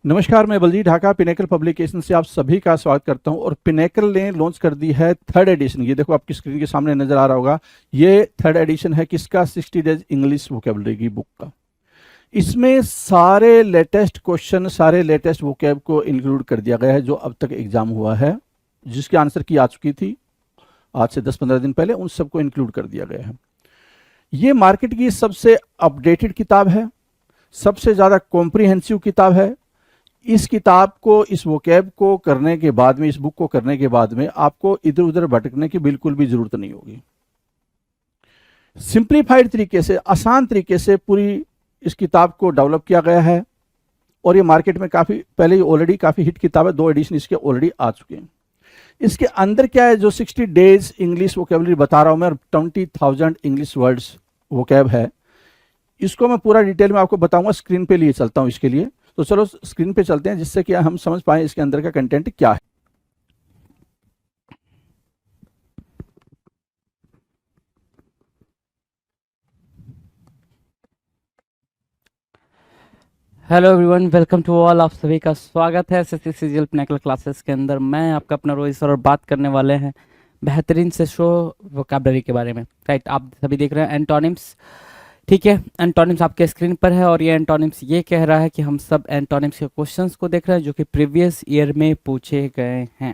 नमस्कार, मैं Baljeet Dhaka pinnacle publication से आप सभी का स्वागत करता हूं। और पिनेकल ने लॉन्च कर दी है थर्ड एडिशन। ये देखो आपकी स्क्रीन के सामने नजर आ रहा होगा। ये थर्ड एडिशन है किसका? 60 डेज इंग्लिश वोकेबलरी की बुक का। इसमें सारे लेटेस्ट क्वेश्चन, सारे लेटेस्ट वोकेब को इंक्लूड कर दिया गया है जो अब तक एग्जाम हुआ है, जिसकी आंसर की आ चुकी थी आज से 10-15 दिन पहले, उन सबको इंक्लूड कर दिया गया है। ये मार्केट की सबसे अपडेटेड किताब है, सबसे ज़्यादा कॉम्प्रिहेंसिव किताब है। इस किताब को, इस वोकैब को करने के बाद में, इस बुक को करने के बाद में आपको इधर उधर भटकने की बिल्कुल भी जरूरत नहीं होगी। सिंप्लीफाइड तरीके से, आसान तरीके से पूरी इस किताब को डेवलप किया गया है। और ये मार्केट में काफ़ी पहले ही ऑलरेडी काफ़ी हिट किताब है, 2 एडिशन इसके ऑलरेडी आ चुके हैं। इसके अंदर क्या है, जो 60 डेज इंग्लिश वोकेबलरी बता रहा हूं मैं, 20,000 इंग्लिश वर्ड्स वोकैब है, इसको मैं पूरा डिटेल में आपको बताऊंगा। स्क्रीन पे लिए चलता हूं इसके लिए। तो चलो स्क्रीन पे चलते हैं, जिससे कि हम समझ पाए इसके अंदर का कंटेंट क्या है। Hello everyone, welcome to all. आप सभी का स्वागत है एसएससी सीजीएल पिनेकल क्लासेस के अंदर। मैं आपका अपना रोहित सर और बात करने वाले हैं बेहतरीन से शो वोकैबलरी के बारे में। राइट, आप सभी देख रहे हैं एंटोनिम्स। ठीक है, एंटोनिम्स आपके स्क्रीन पर है और ये एंटोनिम्स ये कह रहा है कि हम सब एंटोनिम्स के क्वेश्चंस को देख रहे हैं जो कि प्रीवियस ईयर में पूछे गए हैं।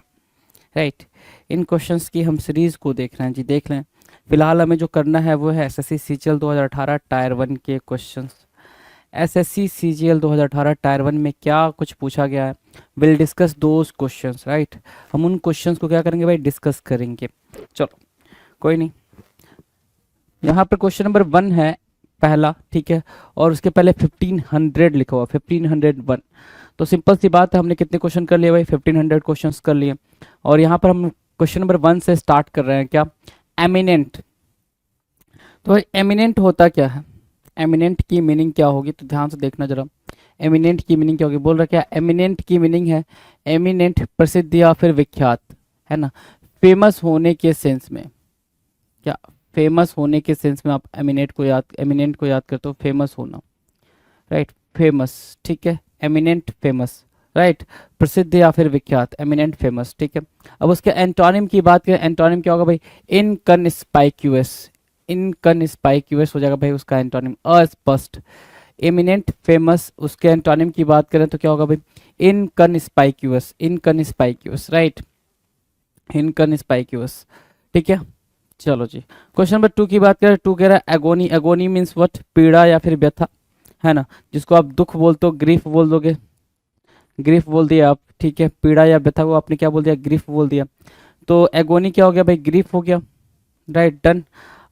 राइट, इन क्वेश्चंस की हम सीरीज को देख रहे हैं जी, देख लें। फिलहाल हमें जो करना है वो है एसएससी सीजीएल 2018 टायर 1 के क्वेश्चंस। एसएससी सीजीएल 2018 टायर 1 में क्या कुछ पूछा गया है, will discuss those questions. Right, हम उन क्वेश्चंस को क्या करेंगे भाई, डिस्कस करेंगे। चलो कोई नहीं, यहाँ पर क्वेश्चन नंबर 1 है पहला, ठीक है, और उसके पहले 1500 लिखा हुआ, 1501। तो सिंपल सी बात है, हमने कितने क्वेश्चन कर लिए भाई, 1500 क्वेश्चन कर लिए। और यहाँ पर हम क्वेश्चन नंबर 1 से स्टार्ट कर रहे हैं। क्या? एमिनेंट। तो भाई एमिनेंट होता क्या है, एमिनेंट की मीनिंग क्या होगी, तो ध्यान से देखना जरा। एमिनेंट की मीनिंग क्या होगी, बोल रहा क्या, एमिनेंट की मीनिंग है एमिनेंट, प्रसिद्ध या फिर विख्यात, है ना, फेमस होने के सेंस में। क्या? फेमस होने के सेंस में आप एमिनेंट को याद करते हो, फेमस होना। राइट, फेमस, ठीक है, एमिनेंट फेमस। राइट, प्रसिद्ध या फिर विख्यात, एमिनेंट फेमस, ठीक है। अब उसके एंटोनिम की बात करें, एंटोनिम क्या होगा भाई, इनकन्स्पाइक्यूअस। इनकन्स्पाइक्यूअस हो जाएगा भाई उसका एंटोनिम, अस्पष्ट। एमिनेंट फेमस, उसके एंटोनिम की बात करें तो क्या होगा भाई, इनकन्स्पाइक्यूअस, इनकन्स्पाइक्यूअस। राइट, इनकन्स्पाइक्यूअस, ठीक है। चलो जी, क्वेश्चन नंबर 2 की बात करें। 2 कह रहा है एगोनी। एगोनी मीन्स व्हाट, पीड़ा या फिर व्यथा, है ना, जिसको आप दुख बोलते हो, ग्रीफ बोल दोगे, ग्रीफ बोल दिया आप, ठीक है। पीड़ा या व्यथा को आपने क्या बोल दिया, ग्रीफ बोल दिया। तो एगोनी क्या हो गया भाई, ग्रीफ हो गया। Right, done.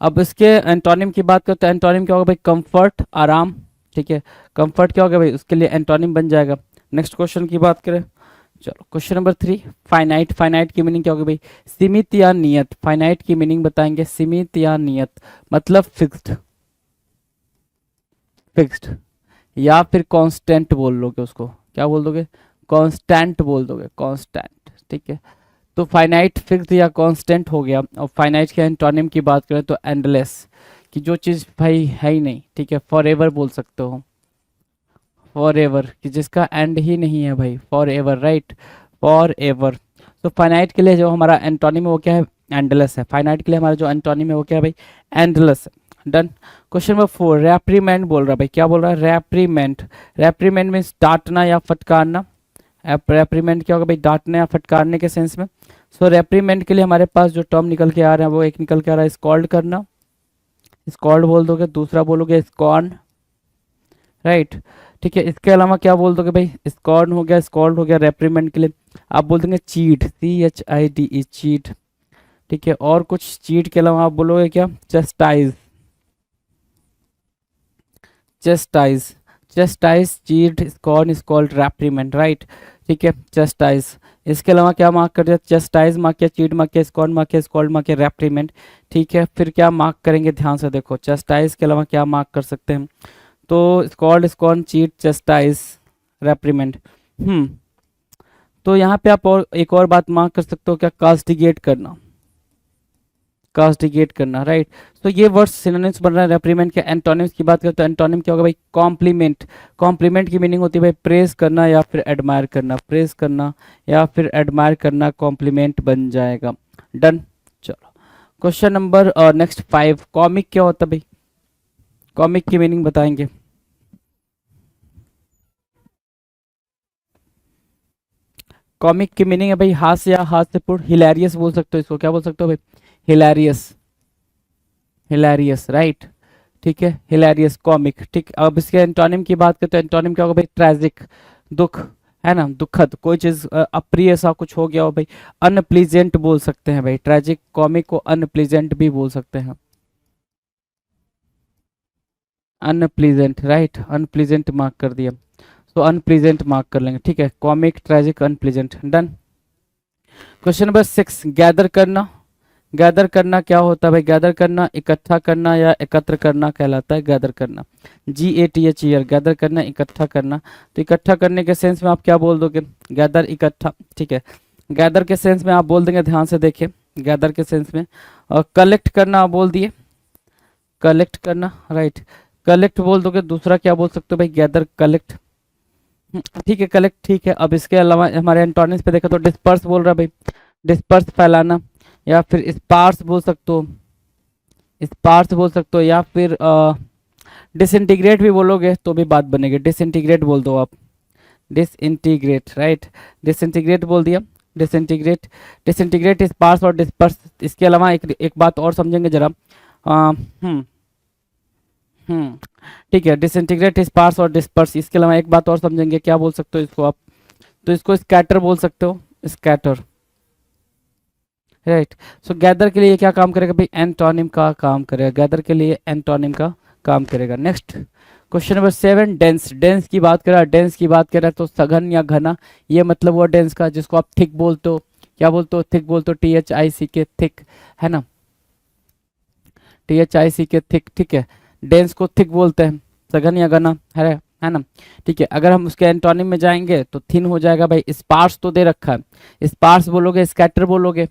अब इसके एंटोनिम की बात करते हैं, एंटोनिम क्या होगा भाई, कंफर्ट, आराम, ठीक है। कंफर्ट क्या होगा भाई, उसके लिए एंटोनिम बन जाएगा। नेक्स्ट क्वेश्चन की बात करें, चलो क्वेश्चन नंबर 3, फाइनाइट। फाइनाइट की मीनिंग क्या होगी भाई, सीमित या नियत। फाइनाइट की मीनिंग बताएंगे, सीमित या नियत, मतलब फिक्स्ड, फिक्स्ड या फिर कांस्टेंट बोल लोगे उसको, क्या बोल दोगे, कांस्टेंट बोल दोगे, कांस्टेंट, ठीक है। तो फाइनाइट फिक्स्ड या कांस्टेंट हो गया। और फाइनाइट के एंटोनिम की बात करें तो एंडलेस, कि जो चीज़ भाई है ही नहीं, ठीक है। फॉर एवर बोल सकते हो, फॉर एवर, कि जिसका एंड ही नहीं है भाई, for ever. Right, for ever. तो फाइनाइट के लिए जो हमारा एंटोनिम है वो क्या है, एंडलेस है। फाइनाइट के लिए हमारा जो एंटोनिम है वो क्या है भाई, एंडलेस है। डन। क्वेश्चन नंबर 4, रेप्रीमेंट बोल रहा है भाई, क्या बोल रहा है, रेप्रीमेंट। रेप्रीमेंट मीन्स डांटना या फटकारना। रेप्रीमेंट क्या होगा भाई, डांटने या फटकारने के सेंस में। सो रेप्रीमेंट के लिए हमारे पास जो टर्म निकल के आ रहे हैं वो एक निकल के आ रहा है, स्कॉल्ड करना, स्कॉल्ड बोल दोगे। दूसरा बोलोगे स्कॉर्न। राइट, ठीक है। इसके अलावा क्या बोल दोगे भाई, स्कॉर्न हो गया, स्कॉल्ड हो गया। रेप्रीमेंट के लिए आप बोल देंगे चीट, CHIDE, चीट, ठीक है। और कुछ चीट के अलावा आप बोलोगे क्या, chastise, chastise, chastise, cheat, scorn, scold, reprimand. Right, ठीक है, चेस्टाइज। इसके अलावा क्या मार्क कर दिया, चेस्टाइज मार्क किया, चीट मार्क किया, स्कॉर्न मार्क किया, स्कॉल्ड मार्क किया, रेप्रीमेंट, ठीक है। फिर क्या मार्क करेंगे, ध्यान से देखो, चेस्टाइज के अलावा क्या मार्क कर सकते हैं, तो scold, scorn, cheat, chastise, reprimand. तो यहाँ पे आप और एक और बात मार्क कर सकते हो, क्या, कास्टिगेट करना, कास्टिगेट करना, राइट। तो ये वर्ड्स सिनोनिम्स बन रहा है रेप्रीमेंड के। एंटोनिम्स की बात करें तो एंटोनिम क्या होगा भाई? कॉम्प्लीमेंट। कॉम्प्लीमेंट की मीनिंग होती है भाई प्रेज करना या फिर एडमायर करना, प्रेज करना या फिर एडमायर करना, कॉम्प्लीमेंट बन जाएगा। डन। चलो क्वेश्चन नंबर नेक्स्ट 5, कॉमिक क्या होता है भाई? कॉमिक की मीनिंग बताएंगे। कॉमिक की मीनिंग है भाई हास्य या हास्यपूर्ण, हिलेरियस बोल सकते हो इसको। क्या बोल सकते हो भाई? Hilarious, hilarious, right. ठीक है, हिलेरियस, कॉमिक। ठीक, अब इसके एंटोनिम की बात करते हैं। एंटोनिम क्या होगा भाई? ट्रेजिक, दुख, है ना, दुखद, कोई चीज अप्रिय सा कुछ हो गया हो भाई। अनप्लीजेंट बोल सकते हैं भाई, ट्रेजिक कॉमिक को अनप्लीजेंट भी बोल सकते हैं। अनप्लीजेंट, राइट, अनप्लीजेंट मार्क कर दिया, तो अनप्लीजेंट मार्क कर लेंगे। ठीक है, comic, tragic, unpleasant. Done. Question number 6, gather करना। गैदर करना क्या होता है भाई? गैदर करना इकट्ठा करना या एकत्र करना कहलाता है गैदर करना। GATHER, गैदर करना, इकट्ठा करना। तो इकट्ठा करने के सेंस में आप क्या बोल दोगे? गैदर, इकट्ठा। ठीक है, गैदर के सेंस में आप बोल देंगे, ध्यान से देखिए, गैदर के सेंस में। और कलेक्ट करना आप बोल दिए, कलेक्ट करना, राइट, कलेक्ट बोल दोगे। दूसरा क्या बोल सकते हो भाई? Gather, collect. ठीक है, कलेक्ट, ठीक है। अब इसके अलावा हमारे एंटोनिम्स पे देखा तो डिस्पर्स बोल रहा है भाई, डिस्पर्स, फैलाना, या फिर स्पार्स बोल सकते हो, स्पार्स बोल सकते हो, या फिर डिसइंटीग्रेट भी बोलोगे तो भी बात बनेगी। डिसइंटीग्रेट बोल दो आप, डिसइंटीग्रेट, राइट, डिसइंटीग्रेट बोल दिया, डिसइंटीग्रेट। डिसइंटीग्रेट, स्पार्स और डिस्पर्स। इसके अलावा एक बात और समझेंगे जरा। हम्म ठीक है, डिसइंटीग्रेट, स्पार्स और डिस्पर्स। इसके अलावा एक बात और समझेंगे, क्या बोल सकते हो इसको आप? तो इसको स्कैटर बोल सकते हो, स्कैटर, राइट। सो गैदर के लिए क्या काम करेगा भाई? एंटोनिम का काम करेगा, गैदर के लिए एंटोनिम का काम करेगा। Next question number 7, dense. Dense की बात करा, डेंस की बात करा तो सघन या घना, ये मतलब वो डेंस का जिसको आप थिक बोलते हो। क्या बोलते हो? थिक बोलते हो, THICK, थिक, है ना, THICK, थिक। ठीक है, डेंस को थिक बोलते हैं, सघन या घना, है ना। ठीक है, अगर हम उसके एंटोनिम में जाएंगे तो थिन हो जाएगा भाई। स्पार्स तो दे रखा है, स्पार्स बोलोगे, स्कैटर बोलोगे,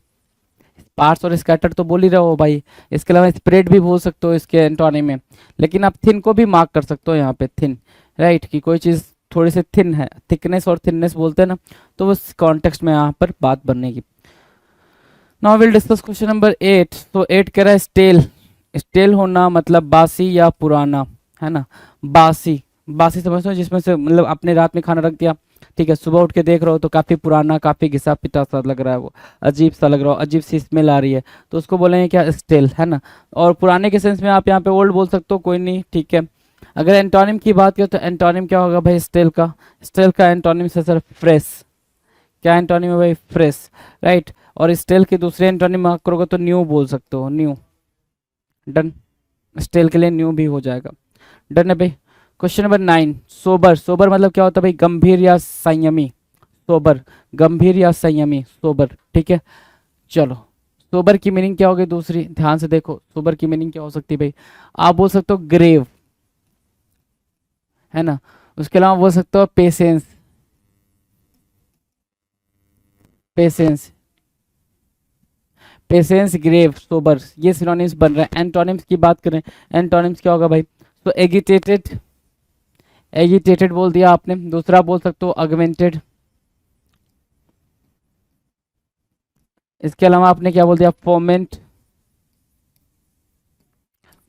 स्पार्स और स्कैटर तो बोल ही रहे हो भाई। इसके अलावा स्प्रेड भी बोल सकते हो इसके एंटोनिम में, लेकिन आप थिन को भी मार्क कर सकते हो यहाँ पे, थिन, राइट, कि कोई चीज थोड़ी सी थिन है, थिकनेस और थिननेस बोलते हैं ना, तो उस कॉन्टेक्स्ट में यहाँ पर बात बनेगी। Now will discuss question number 8। तो 8 कह रहा है स्टेल। स्टेल होना मतलब बासी या पुराना, है ना, बासी। बासी समझते हो, जिसमें से मतलब आपने रात में खाना रख दिया, ठीक है, सुबह उठ के देख रहे हो तो काफी पुराना, काफी घिसा पिटा सा लग रहा है, वो अजीब सा लग रहा हो, अजीब सी स्मेल आ रही है, तो उसको बोलेंगे क्या? स्टेल, है ना। और पुराने के सेंस में आप यहाँ पे ओल्ड बोल सकते हो, कोई नहीं, ठीक है। अगर एंटोनिम की बात करें तो एंटोनिम क्या होगा भाई? स्टेल का, स्टेल का एंटोनिम से सर फ्रेश। क्या एंटोनिम है भाई? Fresh, right. और स्टेल के दूसरे एंटोनिम मार्क करोगे तो न्यू बोल सकते हो, न्यू। डन, स्टेल के लिए न्यू भी हो जाएगा। डन है भाई। Question number 9, sober. सोबर मतलब क्या होता है भाई? गंभीर या संयमी, सोबर, गंभीर या संयमी, सोबर। ठीक है, चलो, सोबर की मीनिंग क्या होगी दूसरी? ध्यान से देखो, सोबर की मीनिंग क्या हो सकती है भाई? आप बोल सकते हो ग्रेव, है ना। उसके अलावा बोल सकते हो patience, patience, patience, grave, sober, ये सिनोनिम्स बन रहे हैं। एंटोनिम्स की बात करें, एंटोनिम्स क्या होगा भाई? तो एगिटेटेड, एजिटेटेड बोल दिया आपने। दूसरा बोल सकते हो अगमेंटेड। इसके अलावा आपने क्या बोल दिया? Foment,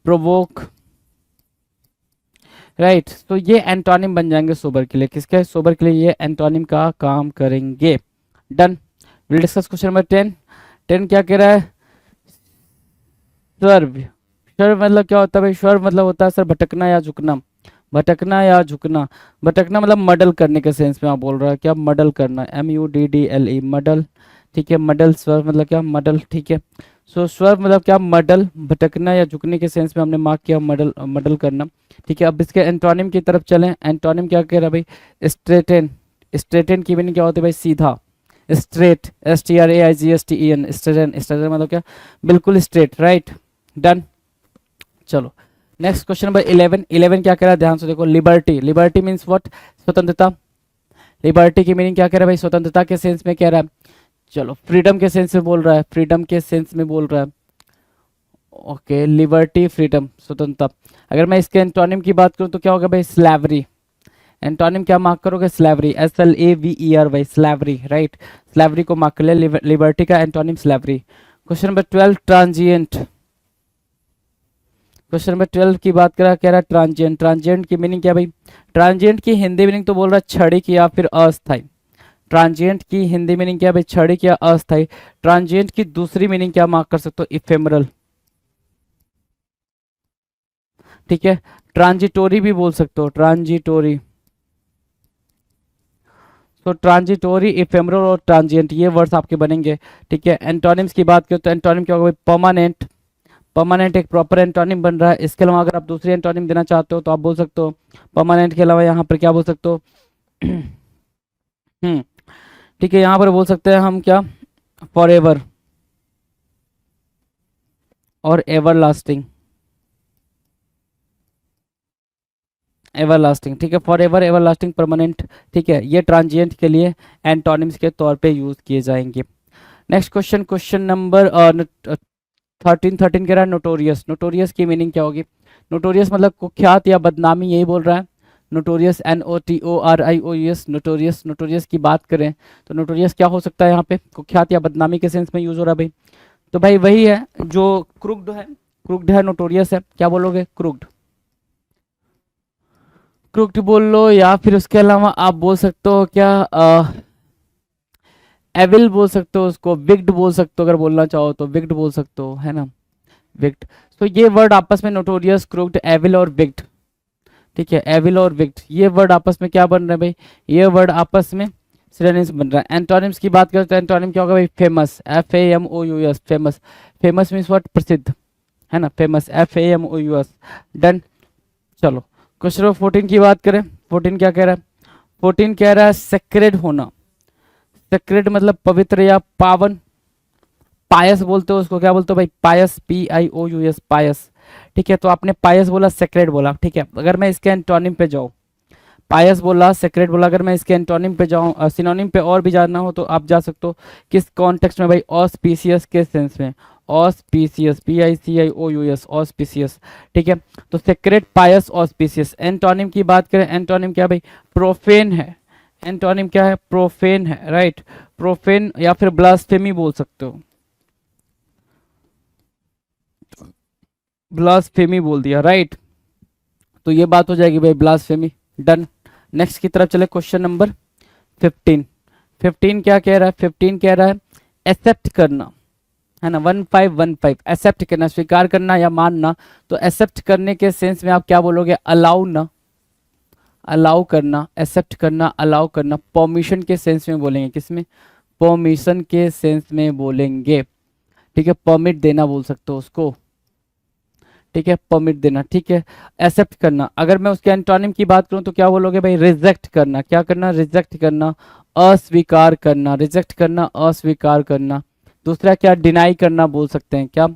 provoke, right. तो ये एंटोनिम बन जाएंगे सोबर के लिए। किसके? सोबर के लिए ये एंटोनिम का काम करेंगे। Done. Will discuss question number 10। 10 क्या कह रहा है? स्वर्व। स्वर्व मतलब क्या होता है भाई? स्वर्व मतलब होता है सर भटकना या झुकना, भटकना या झुकना। भटकना मतलब मडल करने के सेंस में आप बोल रहा है, क्या? मडल करना, MUDDLE, मडल। ठीक है, मडल, स्वर्व मतलब क्या? मडल। ठीक है, सो स्वर्व मतलब क्या? मडल, भटकना या झुकने के सेंस में हमने मार्क किया, मडल, मडल करना। ठीक है, अब इसके एंटोनिम की तरफ चलें। एंटोनिम क्या कह रहा है भाई? स्ट्रेटेन। स्ट्रेटेन की मीनिंग क्या होती है भाई? सीधा, स्ट्रेट, STRAIGSTEN, स्ट्रेटेन। स्ट्रेटेन मतलब क्या? बिल्कुल स्ट्रेट, राइट। डन। चलो नेक्स्ट क्वेश्चन नंबर 11। 11 क्या कह रहा है? ध्यान से देखो, लिबर्टी। Liberty means what? स्वतंत्रता। लिबर्टी की मीनिंग क्या कह रहा है भाई? स्वतंत्रता के सेंस में कह रहा है। चलो, फ्रीडम के सेंस में बोल रहा है, फ्रीडम के सेंस में बोल रहा है। ओके, लिबर्टी, फ्रीडम, स्वतंत्रता। अगर मैं इसके एंटोनिम की बात करूं तो क्या होगा भाई, स्लैवरी। एंटोनिम क्या मार्क करोगे, slavery, SLAVERY, slavery, right. Slavery को मार्क कर ले, लिबर्टी का antonym slavery. Question number 12, transient. Question number 12 की बात करा, कह रहा है ट्रांजिएंट। ट्रांजिएंट की मीनिंग क्या है भाई, ट्रांजिएंट की हिंदी मीनिंग तो बोल रहा है क्षणिक या फिर अस्थायी। ट्रांजिएंट की हिंदी मीनिंग क्या है भाई, क्षणिक या अस्थायी। ट्रांजिएंट की दूसरी मीनिंग क्या मार्क कर सकते हो, इफेमरल, ठीक है। ट्रांजिटोरी भी बोल सकते हो, ट्रांजिटोरी। तो ट्रांजिटोरी, इफेमरल और ट्रांजिएंट, ये वर्ड्स आपके बनेंगे, ठीक है। एंटोनिम्स की बात करें तो एंटोनिम क्या होगा भाई, परमानेंट। परमानेंट एक प्रॉपर एंटोनिम बन रहा है। इसके अलावा अगर आप दूसरी एंटोनिम देना चाहते हो तो आप बोल सकते हो परमानेंट के अलावा यहाँ पर क्या बोल सकते हो ठीक है, यहाँ पर बोल सकते हैं हम क्या, फॉरएवर और एवरलास्टिंग, एवरलास्टिंग, ठीक है। फॉरएवर, एवरलास्टिंग, परमानेंट, ठीक है। ये ट्रांजिएंट के लिए एंटोनिम्स के तौर पे यूज किए जाएंगे। नेक्स्ट क्वेश्चन, क्वेश्चन नंबर 13 कह रहा है नोटोरियस। नोटोरियस की मीनिंग क्या होगी, नोटोरियस मतलब कुख्यात या बदनामी, यही बोल रहा है। Notorious, NOTORIOUS, notorious. नोटोरियस की बात करें तो नोटोरियस क्या हो सकता है, यहाँ पे कुख्यात या बदनामी के सेंस में यूज हो रहा है भाई। तो भाई वही है जो क्रुक्ड है, क्रुक्ड है, नोटोरियस है, क्या बोलोगे, क्रुक्ड। क्रुक्ड बोल लो, या फिर उसके अलावा आप बोल सकते हो क्या, एविल बोल सकते हो उसको, विक्ड बोल सकते हो, अगर बोलना चाहो तो विक्ड बोल सकते हो, है ना, विक्ड। तो ये वर्ड आपस में नोटोरियस, क्रुक्ड, एविल और विक्ड, ठीक है। एविल और विक्ड ये वर्ड आपस में क्या बन रहे हैं भाई, ये वर्ड आपस में सिनोनिम्स बन रहा है। एंटोनिम्स की बात करें तो एंटोनिम क्या होगा भाई, famous, FAMOUS, famous. Famous means what, प्रसिद्ध, है ना, फेमस, FAMOUS, डन। चलो क्वेश्चन नंबर 14 की बात करें। 14 क्या कह रहा है, 14 कह रहा है सेक्रेड होना। सेक्रेड मतलब पवित्र या पावन। पायस बोलते हो उसको, क्या बोलते हो भाई, पायस, PIOUS, पायस, ठीक है। तो आपने पायस बोला, सेक्रेड बोला, ठीक है। अगर मैं इसके एंटोनिम पे जाऊँ, पायस बोला, सेक्रेड बोला, अगर मैं इसके एंटोनिम पे जाऊँ, सिनोनिम पे और भी जानना हो तो आप जा सकते हो किस कॉन्टेक्स्ट में भाई, ऑस्पिशियस के सेंस में, ऑस्पिशियस, PICIOUS, ऑस्पिशियस, ठीक है। तो सेक्रेड, पायस, ऑस्पिशियस। एंटोनिम की बात करें, एंटोनिम क्या भाई, प्रोफेन है। एंटोनिम क्या है, प्रोफेन है, राइट। प्रोफेन या फिर ब्लास्फेमी बोल सकते हो, ब्लास्फेमी बोल दिया, राइट। तो ये बात हो जाएगी भाई, ब्लास्फेमी, डन। नेक्स्ट की तरफ चले, क्वेश्चन नंबर 15। 15 क्या कह रहा है, 15 कह रहा है एक्सेप्ट करना, है ना, 1515, एक्सेप्ट करना, स्वीकार करना या मानना। तो एक्सेप्ट करने के सेंस में आप क्या बोलोगे, अलाउ ना, अलाउ करना, एक्सेप्ट करना, अलाउ करना। परमिशन के सेंस में बोलेंगे, किसमें, परमिशन के सेंस में बोलेंगे, ठीक है। परमिट देना बोल सकते हो उसको, ठीक है, परमिट देना, ठीक है। एक्सेप्ट करना, अगर मैं उसके एंटोनिम की बात करूं तो क्या बोलोगे भाई, रिजेक्ट करना, क्या करना, रिजेक्ट करना, अस्वीकार करना, रिजेक्ट करना, अस्वीकार करना। दूसरा क्या, डिनाई करना बोल सकते हैं, क्या,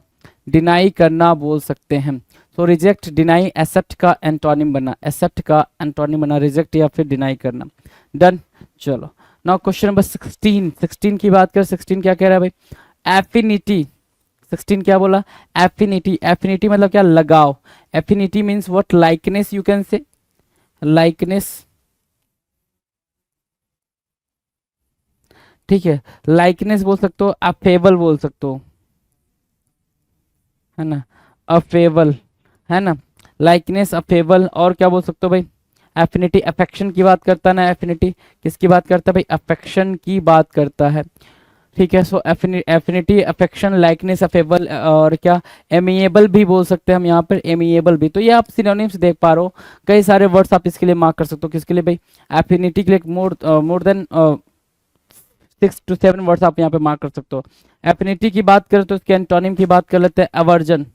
डिनाई करना बोल सकते हैं। तो रिजेक्ट, डिनाई, एक्सेप्ट का एंटोनिम बना, एक्सेप्ट का एंटोनिम बना रिजेक्ट या फिर डिनाई करना, डन। चलो नाउ क्वेश्चन नंबर 16। 16 की बात करें, 16 क्या कह रहा है भाई, एफिनिटी। 16 क्या बोला, एफिनिटी। एफिनिटी मतलब क्या, लगाव। Affinity means what, likeness, you can say likeness, ठीक है। लाइकनेस बोल सकते हो, अफेबल बोल सकते हो, है ना, अफेबल, है ना, लाइकनेस, अफेबल। और क्या बोल सकते हो भाई, एफिनिटी, अफेक्शन की बात करता है ना, एफिनिटी किसकी बात करता है भाई, अफेक्शन की बात करता है, ठीक है। सो एफिनिटी, अफेक्शन, लाइकनेस, अफेबल, और क्या, एमिएबल भी बोल सकते हैं हम यहाँ पर, एमिएबल भी। तो ये आप सिनोनिम्स देख पा रहे हो, कई सारे वर्ड्स आप इसके लिए मार्क कर सकते हो, किसके लिए भाई, एफिनिटी के लिए मोर देन 6 to 7 वर्ड्स आप यहाँ पे मार्क कर सकते हो। एफिनिटी की बात करें तो इसके एंटोनिम की बात कर लेते हैं, अवर्जन।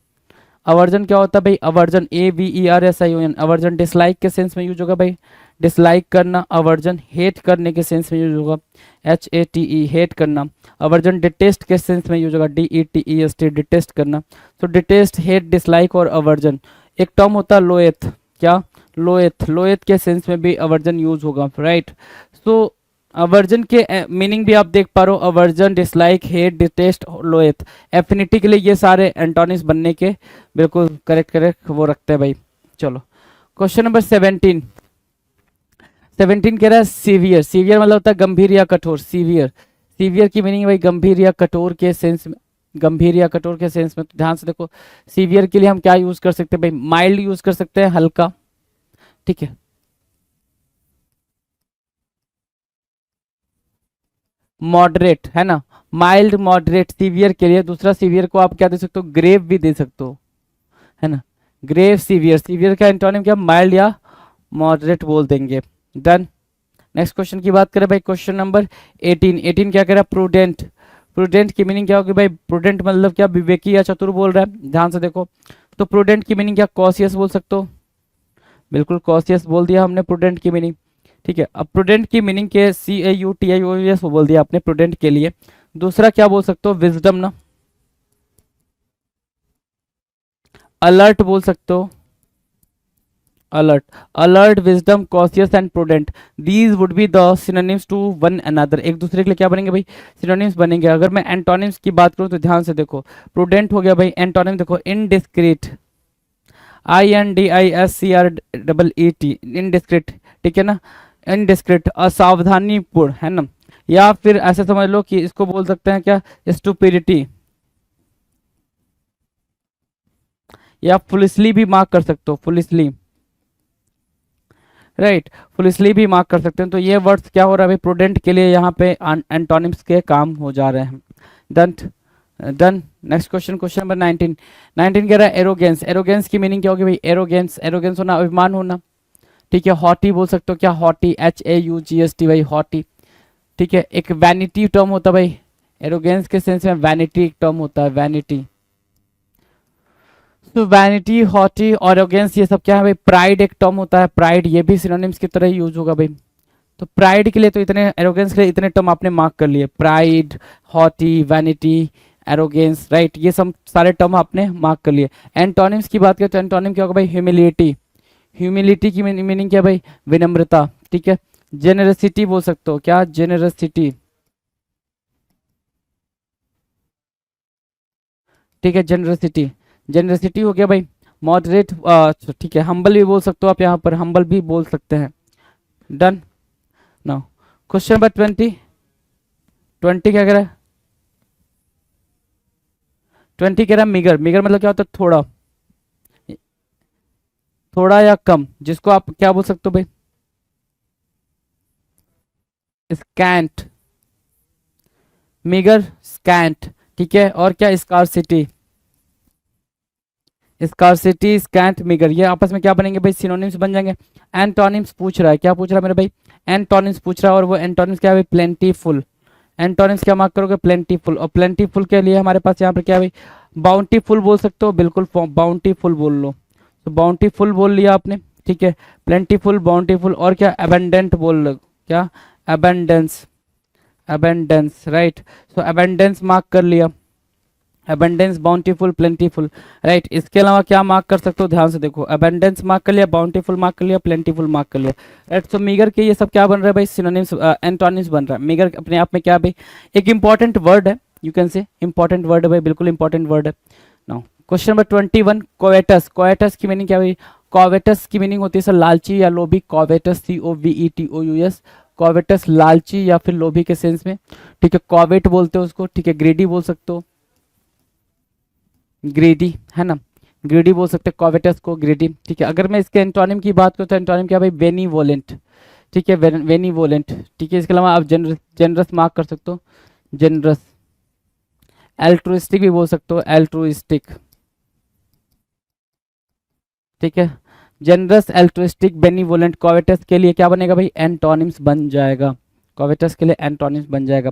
अवर्जन क्या होता है भाई, अवर्जन, AVERSION, अवर्जन डिसलाइक के सेंस में यूज होगा भाई, डिसलाइक करना। अवर्जन हेट करने के सेंस में यूज होगा, HATE, हेट करना। अवर्जन डिटेस्ट के सेंस में यूज होगा, DETEST, डिटेस्ट करना। तो डिटेस्ट, हेट, डिसलाइक और अवर्जन। एक टर्म होता है लोएथ, क्या, लोएथ, लोएथ के सेंस में भी अवर्जन यूज होगा, राइट। सो अवर्जन के मीनिंग भी आप देख पा रहे हो, aversion, dislike, hate, detest, loathe. Affinity के लिए ये सारे एंटोनिम्स बनने के बिल्कुल करेक्ट करेक्ट वो रखते हैं भाई। चलो क्वेश्चन नंबर 17। 17 कह रहा है सीवियर। सीवियर मतलब होता है गंभीर या कठोर। सीवियर, सीवियर की मीनिंग भाई गंभीर या कठोर के सेंस में, गंभीर या कठोर के सेंस में। तो ध्यान से देखो, सीवियर के लिए हम क्या यूज कर सकते हैं भाई, माइल्ड यूज कर सकते हैं, हल्का, ठीक है। मॉडरेट है ना, माइल्ड, मॉडरेट सीवियर के लिए। दूसरा सीवियर को आप क्या दे सकते हो, ग्रेव भी दे सकते हो, है ना, ग्रेव सीवियर। सीवियर का एंटोनिम क्या, माइल्ड या मॉडरेट बोल देंगे। डन। नेक्स्ट क्वेश्चन की बात करें भाई, क्वेश्चन नंबर 18। 18 क्या कह रहा है, प्रूडेंट। प्रूडेंट की मीनिंग क्या होगी भाई, प्रूडेंट मतलब क्या, विवेकी या चतुर बोल रहा है। ध्यान से देखो, तो प्रूडेंट की मीनिंग क्या, कॉशियस बोल सकते हो, बिल्कुल कॉशियस बोल दिया हमने प्रूडेंट की मीनिंग, ठीक है। अब प्रूडेंट की मीनिंग के CAUTIOUS बोल दिया आपने प्रूडेंट के लिए। दूसरा क्या बोल सकते हो, विजडम ना, अलर्ट बोल सकते हो, alert, alert, wisdom, cautious and prudent, these would be the synonyms to one another. एक दूसरे के लिए क्या बनेंगे भाई, सिनोनिम्स बनेंगे। अगर मैं एंटोनिम्स की बात करूं तो ध्यान से देखो, प्रूडेंट हो गया भाई, एंटोनिम देखो, इनडिस्क्रीट, INDISCREET, इनडिस्क्रीट, ठीक है ना, इनडिस्क्रीट, असावधानीपूर्ण, है ना। या फिर ऐसे समझ लो कि इसको बोल सकते हैं क्या, स्टुपिडिटी, या फुलिसली भी मार्क कर सकते हो, फुलिसली, राइट, फुलिसली भी मार्क कर सकते हैं। तो ये वर्ड्स क्या हो रहा है भाई, प्रूडेंट के लिए यहाँ पे एंटोनिम्स के काम हो जा रहे हैं। Done, done. Next question, question number 19। 19 कह रहा है एरोगेंस। एरोगेंस की मीनिंग क्या होगी भाई, एरोगेंस, एरोगेंस होना, अभिमान होना, ठीक है। हॉटी बोल सकते हो, क्या हॉटी, HAUGST भाई, हॉटी, ठीक है। एक वैनिटी टर्म होता है भाई, एरोगेंस के सेंस में वैनिटी एक टर्म होता है, वैनिटी। तो वैनिटी, हॉटी, एरोगेंस ये सब क्या है भाई, प्राइड एक टर्म होता है, प्राइड, ये भी सिनोनिम्स की तरह ही यूज होगा भाई। तो प्राइड के लिए तो इतने, एरोगेंस के लिए इतने टर्म आपने मार्क कर लिए, pride, haughty, vanity, arrogance, right, ये सब सारे टर्म आपने मार्क कर लिए। एंटोनिम्स की बात करें तो एंटोनिम क्या होगा भाई, ह्यूमिलिटी। ह्यूमिलिटी की मीनिंग क्या भाई, विनम्रता, ठीक है। जेनरसिटी बोल सकते हो, क्या, जेनरसिटी, ठीक है, जेनरसिटी, जेनरसिटी हो गया भाई। मॉडरेट, ठीक है, हम्बल भी बोल सकते हो आप, यहाँ पर हम्बल भी बोल सकते हैं। डन। Now question number 20। 20 क्या कह रहा है, 20 कह रहा है मिगर। मिगर मतलब क्या होता है, थोड़ा, थोड़ा या कम, जिसको आप क्या बोल सकते हो भाई, स्कैंट, मिगर, स्कैंट, ठीक है। और क्या, स्कार्सिटी, स्कार्सिटी, स्कैंट, मिगर, ये आपस में क्या बनेंगे भाई, सिनोनिम्स बन जाएंगे। एंटोनिम्स पूछ रहा है, क्या पूछ रहा है मेरे भाई, एंटोनिम्स पूछ रहा है। और वो एंटोनिम्स क्या है भाई, प्लेंटीफुल। एंटोनिम्स क्या मार्क करोगे, प्लेंटीफुल। और प्लेंटीफुल के लिए हमारे पास यहाँ पर क्या है भाई, बाउंटीफुल बोल सकते हो, बिल्कुल बाउंटीफुल बोल लो, तो बाउंटीफुल बोल लिया आपने, ठीक है। प्लेंटीफुल, बाउंटीफुल, और क्या, एबेंडेंट बोल लो, क्या, एबेंडेंस, एबेंडेंस, राइट। सो एबेंडेंस मार्क कर लिया, अबंडेंस, बाउंटीफुल, प्लेंटीफुल, राइट। इसके अलावा क्या मार्क कर सकते हो, ध्यान से देखो, अबंडेंस मार्क कर लिया, बाउंटीफुल मार्क कर लिया, प्लेंटीफुल मार्क कर लिया, राइट। सो मीगर के ये सब क्या बन रहा है भाई, सिनोनिम्स, एंटोनिम्स बन रहा है। मीगर अपने आप में क्या भाई, एक इंपॉर्टेंट वर्ड है, you can say important word है भाई, बिल्कुल इंपॉर्टेंट वर्ड है। Now question number 21, कोवेटस। कोवेटस की मीनिंग क्या भाई, कोवेटस की मीनिंग होती है सर लालची या लोभी, कोवेटस, COVETOUS, कोवेटस, लालची या फिर लोभी के सेंस में, ठीक है। कोवेट बोलते हो उसको, ठीक है। ग्रेडी बोल सकते हो, ग्रेडी, है ना, ग्रेडी बोल सकते हैं कॉवेटस को, ग्रेडी, ठीक है। अगर मैं इसके एंटोनिम की बात करूँ तो एंटोनिम क्या भाई, बेनीवोलेंट, ठीक है, बेनीवोलेंट, ठीक है। इसके अलावा आप जनरस, जनरस मार्क कर सकते हो, जनरस। एल्ट्रुइस्टिक भी बोल सकते हो, एल्ट्रुइस्टिक, ठीक है। जनरस, एल्ट्रुइस्टिक, बेनीवोलेंट, कॉवेटस के लिए क्या बनेगा भाई, एंटोनिम्स बन जाएगा, कॉवेटस के लिए एंटोनिम्स बन जाएगा।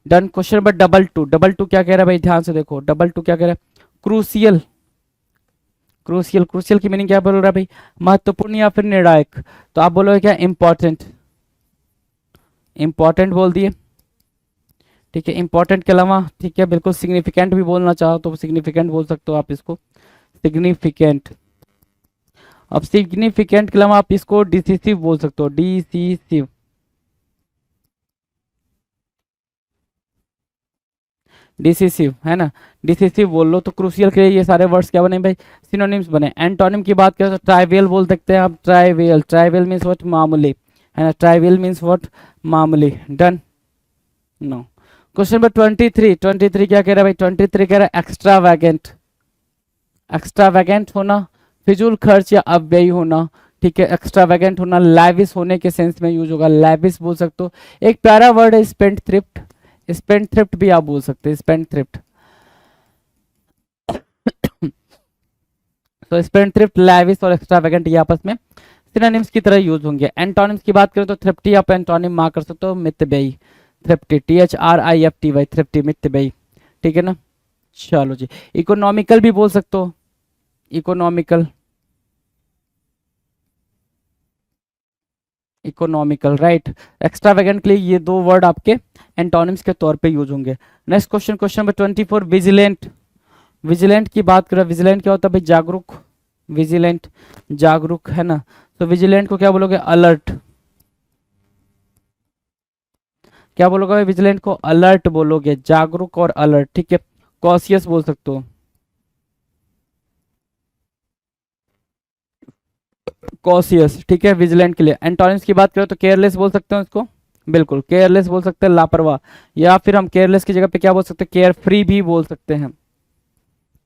Done. Question number double two. Double two क्या कह रहा है भाई, ध्यान से देखो, डबल टू क्या कह रहा है, क्रूसियल। क्रूसियल, क्रूसियल की मीनिंग क्या बोल रहा है भाई, महत्वपूर्ण या फिर निर्णायक। तो आप बोलोगे क्या, इंपॉर्टेंट, इंपॉर्टेंट बोल दिए, ठीक है। इंपॉर्टेंट के अलावा, ठीक है, बिल्कुल सिग्निफिकेंट भी बोलना चाहो तो सिग्निफिकेंट बोल सकते हो आप इसको, सिग्निफिकेंट। अब सिग्निफिकेंट के अलावा आप इसको डिसिसिव बोल सकते हो, डिसिसिव, डिसिसिव है ना, डिसिसिव बोल लो। तो क्रूशियल के लिए ये सारे वर्ड्स क्या बने भाई, सिनोनिम्स बने। एंटोनिम की बात करें तो ट्राइवियल बोल सकते हैं आप, ट्राइवियल, ट्राइवियल मीन्स व्हाट, मामूली है ना, ट्राइवियल मीन्स व्हाट, मामूली। Done, no. क्वेश्चन नंबर 23, 23 क्या कह रहा है भाई, 23 कह रहा है एक्स्ट्रावैगेंट, एक्स्ट्रावैगेंट होना, फिजूल खर्च या अपव्ययी होना, ठीक है। एक्स्ट्रावैगेंट होना लैविश होने के सेंस में यूज होगा, लैविश बोल सकते हो। एक प्यारा वर्ड है स्पेंड थ्रिफ्ट, स्पेंड थ्रिफ्ट भी आप बोल सकते हैं, स्पेंड थ्रिफ्ट। तो स्पेंड थ्रिफ्ट, लैविश और एक्स्ट्रावैगेंट ये आपस में सिनोनिम्स की तरह यूज होंगे। एंटोनिम्स की बात करें तो थ्रिफ्टी आप एंटोनिम मार्क कर सकते हो, मितव्ययी, थ्रिफ्टी, THRIFTY, थ्रिफ्टी, मितव्ययी, ठीक है ना। चलो जी, इकोनॉमिकल भी बोल सकते हो, इकोनॉमिकल, इकोनॉमिकल, राइट। एक्स्ट्रावेगेंट के लिए ये दो वर्ड आपके एंटोनिम्स के तौर पे यूज होंगे। Next question, question number 24, vigilant. Vigilant की बात करें, विजिलेंट क्या होता है भाई, जागरूक, विजिलेंट, जागरूक है ना। तो विजिलेंट को क्या बोलोगे, अलर्ट, क्या बोलोगे भाई, विजिलेंट को अलर्ट बोलोगे, जागरूक और अलर्ट, ठीक है। कॉशियस बोल सकते हो, कॉशियस, ठीक है, विजिलेंट के लिए। एंटोनिम्स की बात करें तो केयरलेस बोल सकते हो इसको, बिल्कुल केयरलेस बोल सकते हैं, लापरवाह, या फिर हम केयरलेस की जगह पे क्या बोल सकते हैं, केयर फ्री भी बोल सकते हैं,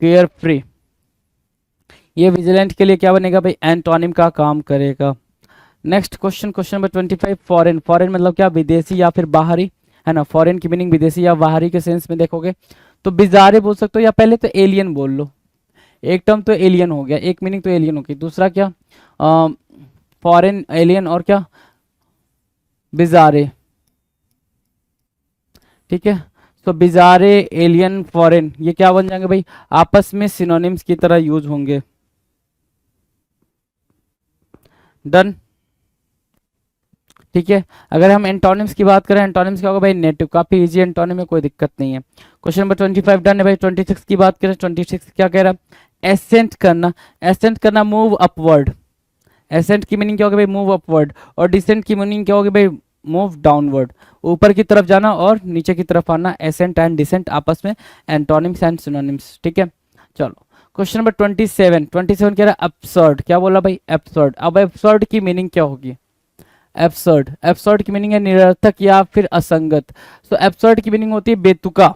केयर फ्री। ये विजिलेंट के लिए क्या बनेगा भाई, एंटोनिम का काम करेगा। Next question, question number 25, foreign. Foreign मतलब क्या, विदेशी या फिर बाहरी है ना। फॉरेन की मीनिंग विदेशी या बाहरी के सेंस में देखोगे तो बिजारे बोल सकते हो, या पहले तो एलियन बोल लो। एक टर्म तो एलियन हो गया, एक मीनिंग तो एलियन हो गई, दूसरा क्या, फॉरेन, एलियन और क्या, बिजारे, ठीक है। तो बिजारे, एलियन, फॉरेन ये क्या बन जाएंगे भाई, आपस में सिनोनिम्स की तरह यूज होंगे। डन, ठीक है। अगर हम एंटोनिम्स की बात करें, एंटोनिम्स क्या होगा भाई, नेटिव, काफी इजी एंटोनिम है, कोई दिक्कत नहीं है। क्वेश्चन नंबर 25 डन है भाई। 26 की बात करें, 26 क्या कह रहा है, एसेंट करना, एसेंट करना, मूव अपवर्ड। एसेंट की मीनिंग क्या होगी भाई, मूव अपवर्ड, और डिसेंट की मीनिंग क्या होगी भाई, मूव डाउनवर्ड, ऊपर की तरफ जाना और नीचे की तरफ आना। एसेंट एंड डिसेंट आपस में एंटोनिम्स एंड सिनोनिम्स, ठीक है। चलो क्वेश्चन नंबर 27, 27 कह रहा है एब्सर्ड, क्या बोला भाई, एब्सर्ड। अब एब्सर्ड की मीनिंग क्या होगी, एब्सर्ड, एब्सर्ड की मीनिंग है निरर्थक या फिर असंगत। तो एब्सर्ड की मीनिंग होती है बेतुका,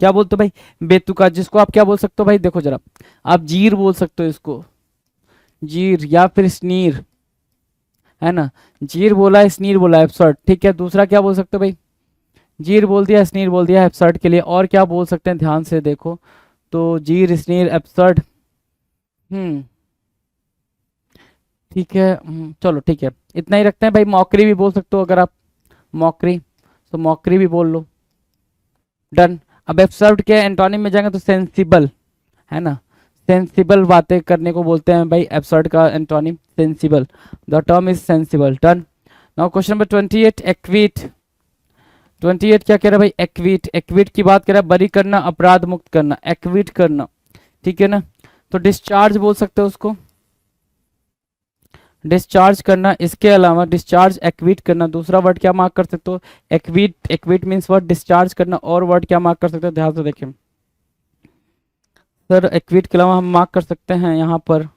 क्या बोलते हो भाई, बेतुका, जिसको आप क्या बोल सकते हो भाई, देखो जरा, आप जीर बोल सकते हो इसको, जीर, या फिर स्नीर है ना, जीर बोला है, स्नीर बोला है, एब्सर्ड, ठीक है। दूसरा क्या बोल सकते हो भाई, जीर बोल दिया, स्नीर बोल दिया एब्सर्ड के लिए, और क्या बोल सकते हैं, ध्यान से देखो तो, जीर, स्नीर, एब्सर्ड, ठीक है, चलो ठीक है, इतना ही रखते हैं भाई। मॉकरी भी बोल सकते हो अगर आप, मॉकरी, तो मॉकरी भी बोल लो। डन। अब एब्सर्ड के एंटोनिम में जाएंगे तो सेंसिबल है ना, सेंसिबल बातें करने को बोलते हैं भाई, एब्सर्ड का antonym sensible, the term is sensible. Done. Now question number 28, एक्वीट। 28 क्या कह रहा है भाई, एक्वीट, एक्वीट की बात कर रहा है बरी करना, अपराध मुक्त करना, एक्वीट करना, ठीक है ना। तो डिस्चार्ज बोल सकते हो उसको, डिस्चार्ज करना। इसके अलावा डिस्चार्ज, एक्वीट करना, दूसरा वर्ड क्या मार्क कर सकते हो, एक्वीट, एक्वीट मीन्स वर्ड डिस्चार्ज करना, और वर्ड क्या मार्क कर सकते हो, ध्यान से देखें सर। एक्वीट के अलावा हम मार्क कर सकते हैं यहाँ पर,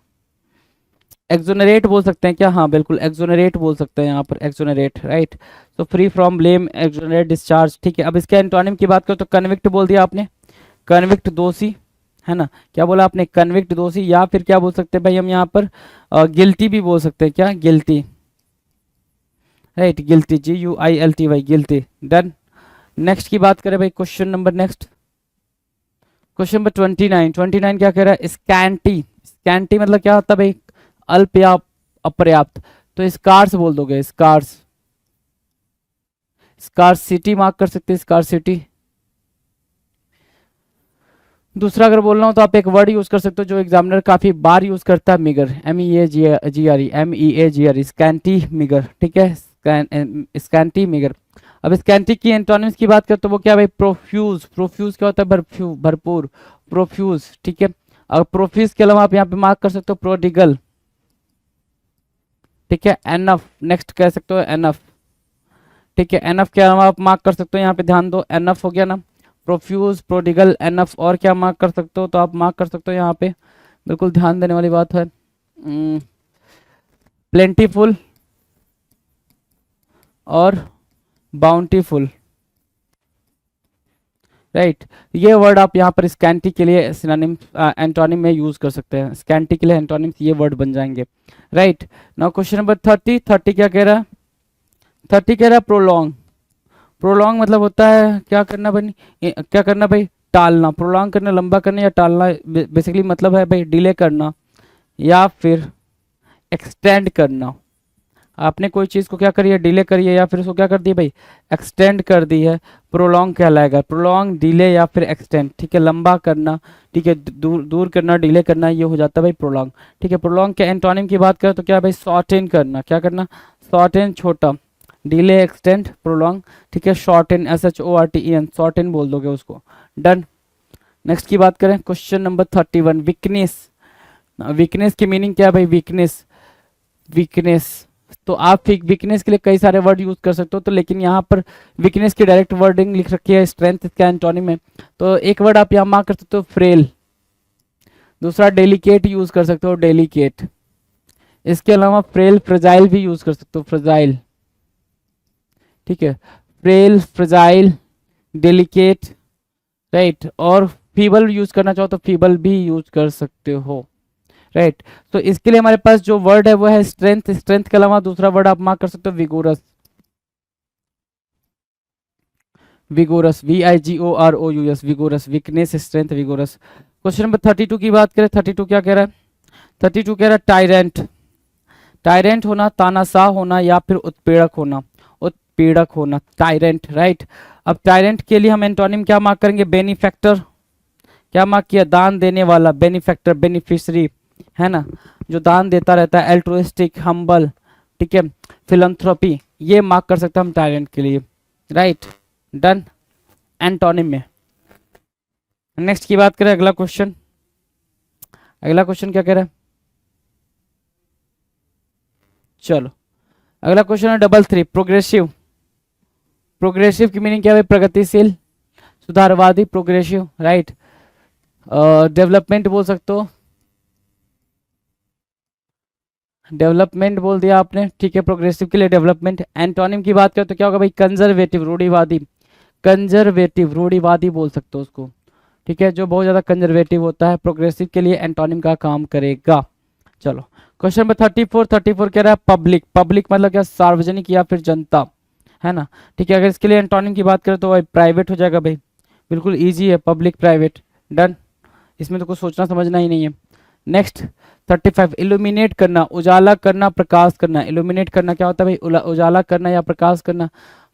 एक्सोनरेट बोल सकते हैं क्या, हाँ बिल्कुल एक्सोनरेट बोल सकते हैं यहाँ पर, एक्सोनरेट, राइट। तो free from blame, exonerate, discharge, ठीक है। अब इसके एंटोनिम की बात करो तो कन्विक्ट बोल दिया आपने, कन्विक्ट दोषी है ना, क्या बोला आपने, कन्विक्ट दोषी, या फिर क्या बोल सकते हैं भाई हम यहाँ पर, गिल्टी भी बोल सकते हैं क्या, guilty, right, guilty, GUILTY, guilty. Done. Next की बात करें भाई, question number next, question number 29, 29 क्या कह रहा है, स्कैंटी। स्कैंटी मतलब क्या होता है भाई, अल्प या अपर्याप्त। तो स्कार्स बोल दोगे, स्कार्स, स्कार्सिटी मार्क कर सकते हैं, स्कार्सिटी। दूसरा अगर बोलना हो तो आप एक वर्ड यूज कर सकते हो जो एग्जामिनर काफी बार यूज करता है, मिगर, MEAGRE, MEAGRE, स्कैंटी मिगर, ठीक है, स्कैंटी मिगर। अब स्कैंटी की एंटोनिम्स की बात करें तो वो क्या भाई, प्रोफ्यूज, प्रोफ्यूज क्या होता है, भरपूर, प्रोफ्यूज, ठीक है। अब प्रोफ्यूज के अलावा आप यहाँ पे मार्क कर सकते हो प्रोडिगल, ठीक है, एनफ, नेक्स्ट कह सकते हो एनफ, ठीक है। एनफ के अलावा आप मार्क कर सकते हो यहाँ पे, ध्यान दो, एनफ हो गया ना, प्रोफ्यूज, प्रोडिगल, एनफ, और क्या मार्क कर सकते हो, तो आप मार्क कर सकते हो यहाँ पे, बिल्कुल ध्यान देने वाली बात है, प्लेंटीफुल और बाउंटीफुल, राइट। ये वर्ड आप यहाँ पर स्कैंटी के लिए सिनोनिम एंटोनिम में यूज कर सकते हैं, स्कैंटी के लिए एंटोनिम ये वर्ड बन जाएंगे, राइट। नाउ क्वेश्चन नंबर 30 क्या कह रहा है, 30 कह रहा है प्रोलॉन्ग। प्रोलॉन्ग मतलब होता है क्या करना बनी, क्या करना भाई, टालना। प्रोलॉन्ग करना, लंबा करना या टालना, बेसिकली मतलब है भाई डिले करना या फिर एक्सटेंड करना। आपने कोई चीज़ को क्या करी है, डिले करी है या फिर उसको क्या कर दिया भाई, एक्सटेंड कर दी है, प्रोलॉन्ग कहलाएगा। प्रोलॉन्ग, डिले या फिर एक्सटेंड, ठीक है, लंबा करना, ठीक है, दूर करना, डिले करना, ये हो जाता है भाई प्रोलॉन्ग, ठीक है। प्रोलॉन्ग के एंटोनिम की बात करें तो क्या है भाई, शॉर्टेन करना, क्या करना, शॉर्टेन, छोटा, डिले, एक्सटेंड, प्रोलॉन्ग, ठीक है, शॉर्टेन, SHORTEN, शॉर्टेन बोल दोगे उसको, डन। नेक्स्ट की बात करें, क्वेश्चन नंबर 31, वीकनेस। वीकनेस की मीनिंग क्या है भाई, वीकनेस, वीकनेस, तो आप वीकनेस के लिए कई सारे वर्ड यूज कर सकते हो, तो लेकिन यहाँ पर वीकनेस की डायरेक्ट वर्डिंग लिख रखी है स्ट्रेंथ इसका एंटोनिम में, तो एक वर्ड आप यहाँ मार्क कर सकते हो फ्रेल, दूसरा डेलिकेट यूज कर सकते हो, डेलिकेट, इसके अलावा फ्रेल, फ्रेजाइल भी यूज कर सकते हो, फ्रेजाइल, ठीक है, फ्रेल, फ्रेजाइल, डेलिकेट, राइट, और फीबल यूज करना चाहो तो फीबल भी यूज कर सकते हो, राइट। तो इसके लिए हमारे पास जो वर्ड है वो है स्ट्रेंथ। स्ट्रेंथ के अलावा दूसरा वर्ड आप मार्क कर सकते हो vigorous, vigorous, VIGOROUS, vigorous, weakness, strength, vigorous. Question number 32 की बात करें, 32 क्या कह रहा है, 32 कह रहा है टायरेंट। टायरेंट होना, तानाशाह होना या फिर उत्पीड़क होना, उत्पीड़क होना, टायरेंट, राइट। अब टायरेंट के लिए हम एंटोनिम क्या मार्क करेंगे, बेनिफैक्टर, क्या मार्क किया, दान देने वाला, बेनिफैक्टर, बेनिफिशरी, है ना, जो दान देता रहता है, एल्ट्रुइस्टिक, हम्बल, ठीक है, फिलंथ्रोपी, ये मार्क कर सकते हैं हम टायरेंट के लिए, राइट, डन, एंटोनिम में। नेक्स्ट की बात करें, अगला क्वेश्चन, अगला क्वेश्चन क्या कह रहा है, चलो अगला क्वेश्चन है 33, प्रोग्रेसिव। प्रोग्रेसिव की मीनिंग क्या है, प्रगतिशील, सुधारवादी, प्रोग्रेसिव, राइट। डेवलपमेंट बोल सकते हो, डेवलपमेंट बोल दिया आपने, ठीक है, प्रोग्रेसिव के लिए डेवलपमेंट। एंटोनिम की बात करें तो क्या होगा भाई, कंजर्वेटिव, रूढ़िवादी, कंजर्वेटिव, रूढ़िवादी बोल सकते हो उसको, ठीक है, जो बहुत ज्यादा कंजर्वेटिव होता है, प्रोग्रेसिव के लिए एंटोनिम का काम करेगा। चलो क्वेश्चन नंबर 34 कह रहा है पब्लिक। पब्लिक मतलब क्या, सार्वजनिक या फिर जनता, है ना, ठीक है। अगर इसके लिए एंटोनिम की बात करें तो भाई प्राइवेट हो जाएगा भाई, बिल्कुल इजी है, पब्लिक, प्राइवेट, डन, इसमें तो कुछ सोचना समझना ही नहीं है। नेक्स्ट 35, इल्यूमिनेट करना, उजाला करना, प्रकाश करना। इल्यूमिनेट करना क्या होता है भाई, उजाला करना या प्रकाश करना,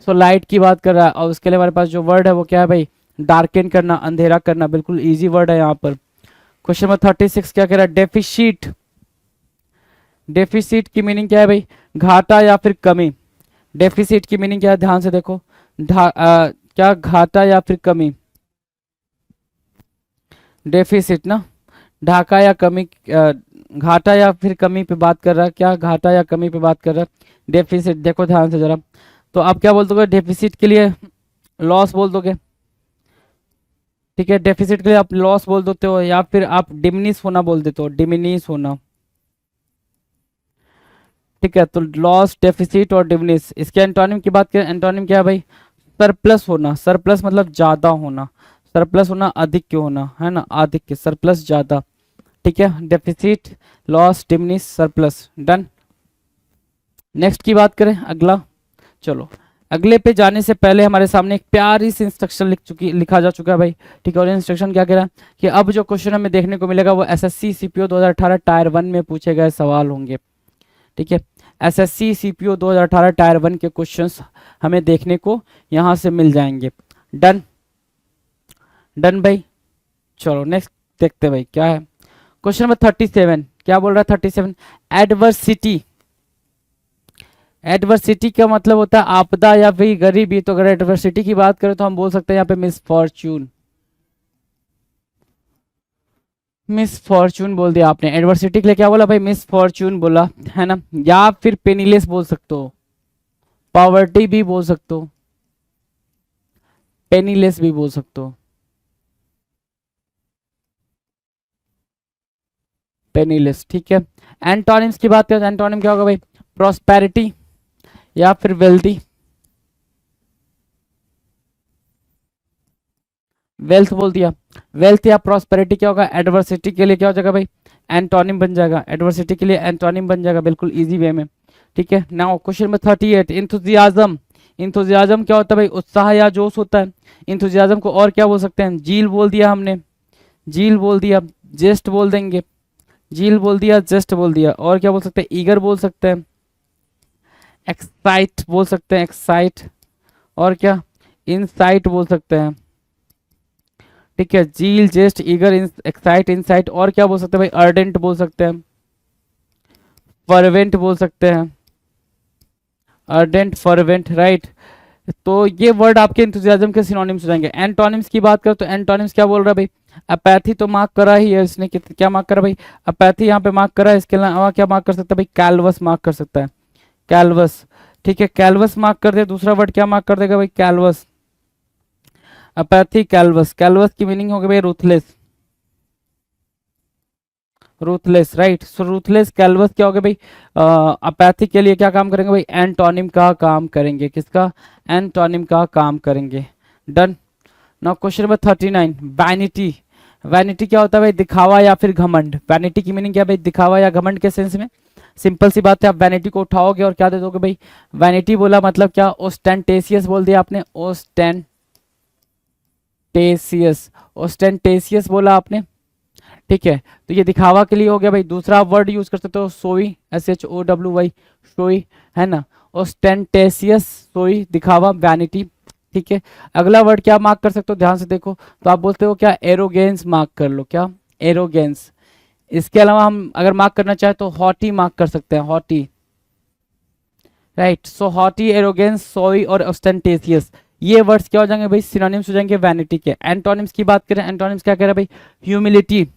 सो लाइट की बात कर रहा है, और उसके लिए हमारे पास जो वर्ड है वो क्या है भाई, डार्केन करना, अंधेरा करना, बिल्कुल इजी वर्ड है यहाँ पर। क्वेश्चन नंबर 36 क्या कह रहा है, डेफिशिट। डेफिसिट की मीनिंग क्या है भाई, घाटा या फिर कमी। डेफिसिट की मीनिंग क्या है, ध्यान से देखो, क्या, घाटा या फिर कमी, डेफिसिट ना, ढाका या कमी, घाटा या फिर कमी पे बात कर रहा है, क्या घाटा या कमी पे बात कर रहा है, डेफिसिट, देखो ध्यान से जरा, तो आप क्या बोल दोगे, डेफिसिट के लिए लॉस बोल दोगे, ठीक है, डेफिसिट के लिए आप लॉस बोल देते हो, या फिर आप डिमिनिश होना बोल देते हो, डिमिनिश होना, ठीक है। तो लॉस, डेफिसिट और डिमिनिश। इसके एंटोनिम की बात करें, एंटोनिम क्या है भाई, सरप्लस होना, सरप्लस मतलब ज्यादा होना, सरप्लस होना, अधिक होना, है ना, अधिक, सरप्लस, ज्यादा, ठीक है, deficit, loss, diminish, surplus, done. Next की बात करें, अगला, चलो अगले पे जाने से पहले हमारे सामने एक प्यारी सी इंस्ट्रक्शन लिखा जा चुका है भाई, ठीक है। और इंस्ट्रक्शन क्या कह रहा है कि अब जो क्वेश्चन हमें देखने को मिलेगा वो SSC CPO 2018 टायर 1 में पूछे गए सवाल होंगे, ठीक है। SSC CPO 2018 टायर 1 के क्वेश्चंस हमें देखने को यहाँ से मिल जाएंगे, डन, डन भाई। चलो नेक्स्ट देखते हैं भाई क्या है। क्वेश्चन नंबर 37 क्या बोल रहा है, 37, एडवर्सिटी। एडवर्सिटी का मतलब होता है आपदा या फिर गरीबी। तो अगर एडवर्सिटी की बात करें तो हम बोल सकते हैं यहाँ पे मिसफॉर्च्यून, मिसफॉर्च्यून बोल दिया आपने। एडवर्सिटी के लिए क्या बोला भाई, मिसफॉर्च्यून बोला, है ना, या फिर पेनीलेस बोल सकते हो, पॉवर्टी भी बोल सकते हो, पेनीलेस भी बोल सकते हो, पेनीलेस, ठीक है। एंटोनिम्स की बात करें तो एंटोनिम क्या होगा भाई, प्रॉस्पेरिटी या फिर वेल्दी, वेल्थ बोल दिया, वेल्थ या प्रॉस्पेरिटी क्या होगा, एडवर्सिटी के लिए क्या हो जाएगा भाई, एंटोनिम बन जाएगा, एडवर्सिटी के लिए एंटोनिम बन जाएगा, बिल्कुल इजी वे में, ठीक है। Now question number 38, enthusiasm, enthusiasm क्या होता है भाई, उत्साह या जोश होता है। इंथुजियाज्म को और क्या बोल सकते हैं, जील बोल दिया हमने, जील बोल दिया, जेस्ट बोल देंगे, जील बोल दिया, जेस्ट बोल दिया, और क्या बोल सकते हैं, ईगर बोल सकते हैं, एक्साइट बोल सकते हैं, एक्साइट, और क्या, इनसाइट बोल सकते हैं, ठीक है। जील, जेस्ट, ईगर, एक्साइट, इनसाइट, और क्या बोल सकते हैं भाई, अर्डेंट बोल सकते हैं, फर्वेंट बोल सकते हैं, अर्डेंट, फर्वेंट, राइट। तो ये वर्ड आपके इंथुजियाज्म के सिनोनिम्स हो जाएंगे। एंटोनिम्स की बात करें तो एंटोनिम्स क्या बोल रहा है भाई, अपैथी तो मार्क करा ही है इसने, क्या मार्क करा भाई, अपैथी यहाँ पे मार्क करा है, इसके अलावा क्या मार्क कर सकता है भाई, कैलवस मार्क कर सकता है, कैलवस, ठीक है, कैलवस मार्क कर दे। दूसरा वर्ड क्या मार्क कर देगा भाई, कैलवस, अपैथी, कैलवस, कैलवस की मीनिंग हो गई भाई रूथलेस, रूथलेस, राइट। सो रूथलेस, कैलवस क्या हो गया भाई, अपैथी के लिए क्या काम करेंगे भाई, एंटोनिम का काम करेंगे, किसका, एंटोनिम का काम करेंगे, done. Now question number 39, vanity, vanity क्या होता है भाई, दिखावा या फिर घमंड। वैनिटी की मीनिंग क्या है भाई, दिखावा या घमंड के सेंस में, सिंपल सी बात है, आप वैनिटी को उठाओगे और क्या दे दोगे भाई, वैनिटी बोला मतलब क्या, ओस्टेंटेशियस बोल दिया आपने, ओस्टेंटेशियस, ओस्टेंटेशियस बोला आपने, ठीक है। तो ये दिखावा के लिए हो गया भाई। दूसरा वर्ड यूज कर सकते हो, सोई, SHOWY, सोई, है ना, ओस्टेंटेशियस, सोई, दिखावा, वैनिटी, ठीक है। अगला वर्ड क्या मार्क कर सकते हो, ध्यान से देखो, तो आप बोलते हो क्या, एरोगेंस मार्क कर लो, क्या, एरोगेंस। इसके अलावा हम अगर मार्क करना चाहे तो हॉटी मार्क कर सकते हैं, हॉटी, राइट। सो हॉटी, एरोगेंस, सोई और ओस्टेंटेशियस, ये वर्ड्स क्या हो जाएंगे भाई, सिनोनिम्स हो जाएंगे वैनिटी के। एंटोनिम्स की बात करें, एंटोनिम्स क्या कह रहा है भाई, ह्यूमिलिटी,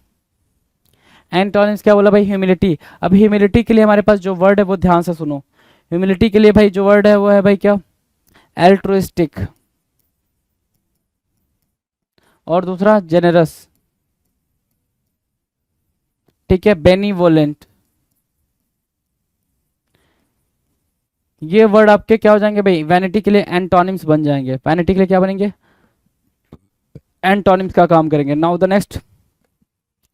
एंटोनिम्स क्या बोला भाई, ह्यूमिलिटी। अब ह्यूमिलिटी के लिए हमारे पास जो वर्ड है वो ध्यान से सुनो, ह्यूमिलिटी के लिए भाई जो वर्ड है वो है भाई क्या, एल्ट्रुइस्टिक, और दूसरा जेनरस, ठीक है, बेनीवोलेंट। ये वर्ड आपके क्या हो जाएंगे भाई, वैनिटी के लिए एंटोनिम्स बन जाएंगे, वैनिटी के लिए क्या बनेंगे, एंटोनिम्स का काम करेंगे। Now the next